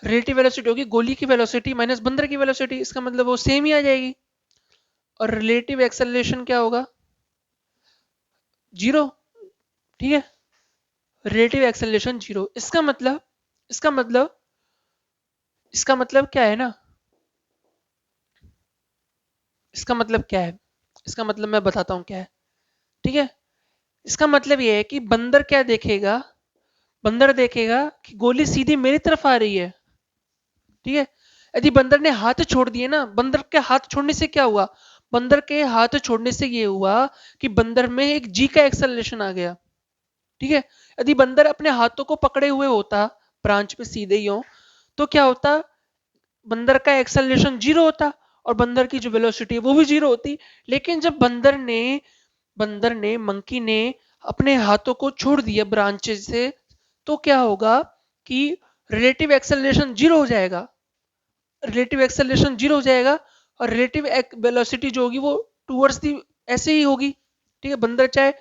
रिलेटिव वेलोसिटी होगी गोली की वेलोसिटी माइनस बंदर की वेलोसिटी, इसका मतलब वो सेम ही आ जाएगी। और रिलेटिव एक्सेलरेशन क्या होगा, 0। ठीक है, रिलेटिव एक्सेलरेशन 0। इसका मतलब इसका मतलब क्या है ना, इसका मतलब क्या है, इसका मतलब मैं बताता हूं क्या है। ठीक है, इसका मतलब ये है कि बंदर क्या देखेगा, बंदर देखेगा कि गोली सीधी मेरी तरफ आ रही है। ठीक है, यदि बंदर ने हाथ छोड़ दिए ना, बंदर के हाथ छोड़ने से क्या हुआ, बंदर के हाथ छोड़ने से ये हुआ कि बंदर में एक जी का एक्सेलरेशन आ गया। ठीक है, यदि बंदर अपने हाथों को पकड़े हुए होता ब्रांच पे सीधे ही हो, तो क्या होता, बंदर का एक्सेलरेशन 0 होता और बंदर की जो वेलोसिटी है वो भी 0 होती। लेकिन जब बंदर ने मंकी ने अपने हाथों को छोड़ दिया ब्रांचेस से, तो क्या होगा कि रिलेटिव एक्सेलरेशन 0 हो जाएगा, रिलेटिव एक्सेलरेशन 0 हो जाएगा। और रिलेटिव वेलोसिटी जो होगी वो टूवर्ड्स दी ऐसे ही होगी। ठीक है, बंदर चाहे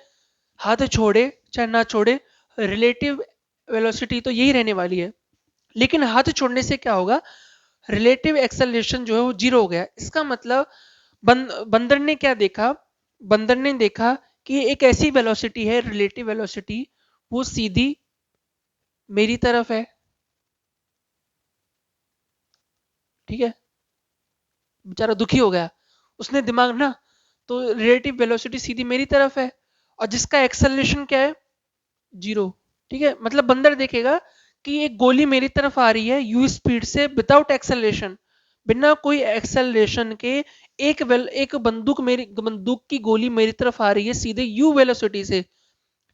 हाथ छोड़े चाहे ना छोड़े, रिलेटिव वेलोसिटी तो यही रहने वाली है। लेकिन हाथ छोड़ने से क्या होगा, रिलेटिव एक्सेलरेशन जो है वो 0 हो गया। इसका मतलब बंदर ने क्या देखा, बंदर ने देखा कि एक ऐसी वेलोसिटी है रिलेटिव वेलोसिटी, वो सीधी मेरी तरफ है। ठीक है, बेचारा दुखी हो गया, उसने दिमाग ना, तो रिलेटिव वेलोसिटी सीधी मेरी तरफ है और जिसका एक्सेलरेशन क्या है, 0। ठीक है, मतलब बंदर देखेगा कि एक गोली मेरी तरफ आ रही है यू स्पीड से विदाउट एक्सेलरेशन, बिना कोई एक्सेलरेशन के एक बंदूक की गोली मेरी तरफ आ रही है सीधे यू वेलोसिटी से।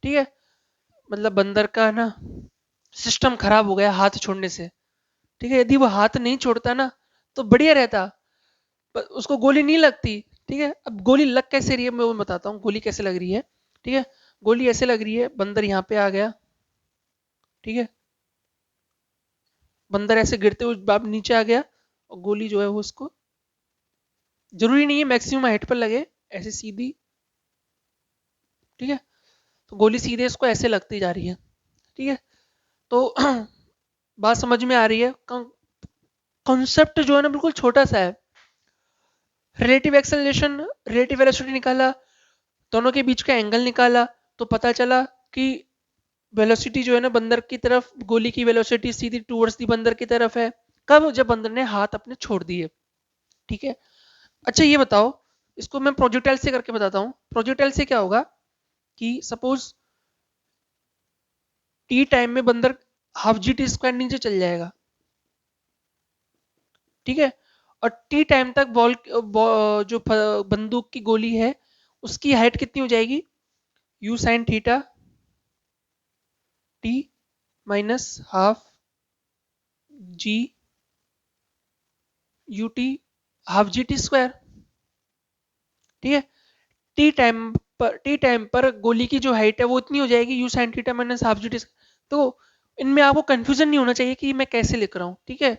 ठीक है, मतलब बंदर का ना सिस्टम खराब हो गया हाथ छोड़ने से। ठीक है, यदि वो हाथ नहीं छोड़ता ना तो बढ़िया रहता, पर उसको गोली नहीं लगती। ठीक है, अब गोली लग कैसे रही है मैं वो बताता हूँ, गोली कैसे लग रही है। ठीक है, गोली ऐसे लग रही है, बंदर यहाँ पे आ गया। ठीक है, बंदर ऐसे गिरते हुए बाप नीचे आ गया और गोली जो है वो उसको, जरूरी नहीं है मैक्सिमम हाइट पर लगे, ऐसे सीधी। ठीक है, तो गोली सीधे इसको ऐसे लगती जा रही है। ठीक है, तो बात समझ में आ रही है, कॉन्सेप्ट जो है ना बिल्कुल छोटा सा है। रिलेटिव एक्सेलरेशन, रिलेटिव वेलोसिटी निकाला, दोनों के बीच का एंगल निकाला, तो पता चला कि वेलोसिटी जो है ना बंदर की तरफ, गोली की वेलोसिटी सीधी टूवर्ड्स दी बंदर की तरफ है। कब, जब बंदर ने हाथ अपने छोड़ दिए। ठीक है, अच्छा ये बताओ, इसको मैं प्रोजेक्टाइल से करके बताता हूँ। प्रोजेक्टाइल से क्या होगा कि सपोज टी टाइम में बंदर हाफ जी टी स्क्वायर नीचे चल जाएगा। ठीक है, और टी टाइम तक जो बंदूक की गोली है उसकी हाइट कितनी हो जाएगी, u sine theta t minus half g u t, half g t square. ठीक है, टी टाइम पर गोली की जो हाइट है वो इतनी हो जाएगी, u sine theta minus half g T. तो इनमें आपको कंफ्यूजन नहीं होना चाहिए कि मैं कैसे लिख रहा हूँ। ठीक है,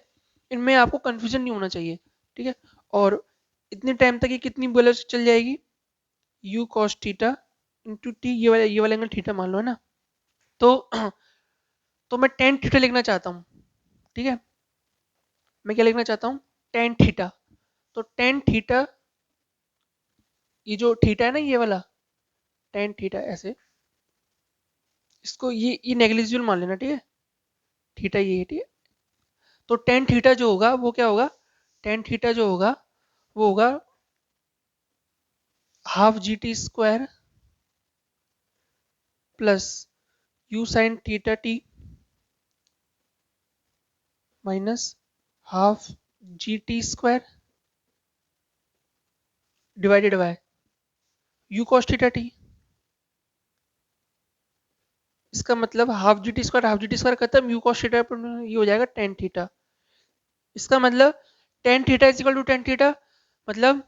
इनमें आपको कंफ्यूजन नहीं होना चाहिए। ठीक है, और इतने टाइम तक ये कितनी वेलोसिटी चल जाएगी, you cos theta into T, ये वाला एंगल थीटा मान लो है ना। तो तो मैं टेन थीटा लिखना चाहता हूँ। ठीक है, मैं क्या लिखना चाहता हूँ, टेन थीटा। तो टेन थीटा ये जो थीटा है ना, ये वाला टेन थीटा ऐसे, इसको ये नेग्लिजिबल मान लेना, ठीक है। थीटा ये है, ठीक है। तो टेन थीटा जो होगा वो क्या होगा, टेन थीटा जो होगा वो होगा half g t square plus u sine theta t minus half g t square divided by u cos theta t. इसका मतलब हाफ जी टी स्क्वायर खत्म, यू कॉस थीटा ये हो जाएगा टेन थीटा। इसका मतलब tan theta is equal to tan theta, मतलब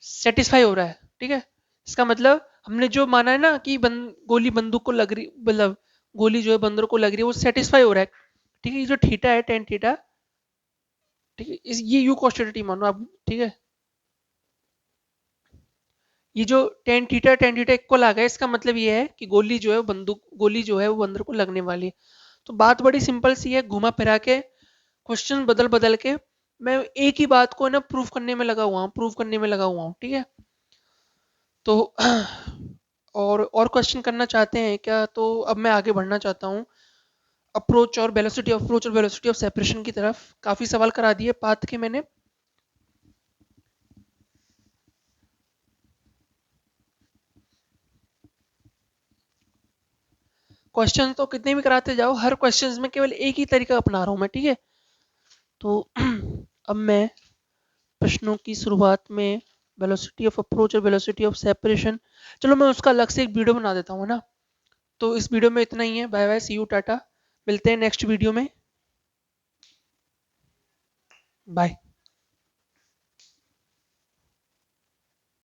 satisfy हो रहा है, ठीक है। इसका मतलब हमने जो माना है ना कि गोली बंदूक को लग रही, मतलब गोली जो है बंदर को लग रही है, वो सेटिस्फाई हो रहा है, ठीक है। ये जो थीटा है टेन थीटा, ठीक है, ये यू कॉस थीटा टी मानो आप, ठीक है। ये जो टेन थीटा इक्वल आ गया, इसका मतलब ये है कि गोली जो है गोली जो है वो बंदर को लगने वाली है। तो बात बड़ी सिंपल सी है, घुमा फिरा के क्वेश्चन बदल बदल के मैं एक ही बात को ना प्रूफ करने में लगा हुआ हूँ, प्रूफ करने में लगा हुआ हूँ, ठीक है। तो और क्वेश्चन करना चाहते हैं क्या, तो अब मैं आगे बढ़ना चाहता हूँ अप्रोच और वेलोसिटी ऑफ सेपरेशन की तरफ। काफी सवाल करा दिए पाथ के मैंने। क्वेश्चन तो कितने भी कराते जाओ, हर क्वेश्चन में केवल एक ही तरीका अपना रहा हूँ मैं, ठीक है। तो अब मैं प्रश्नों की शुरुआत में वेलोसिटी ऑफ अप्रोच और वेलोसिटी ऑफ सेपरेशन, चलो मैं उसका अलग से एक वीडियो बना देता हूँ ना। तो इस वीडियो में इतना ही है, bye bye, see you, tata. मिलते हैं नेक्स्ट वीडियो में, बाय।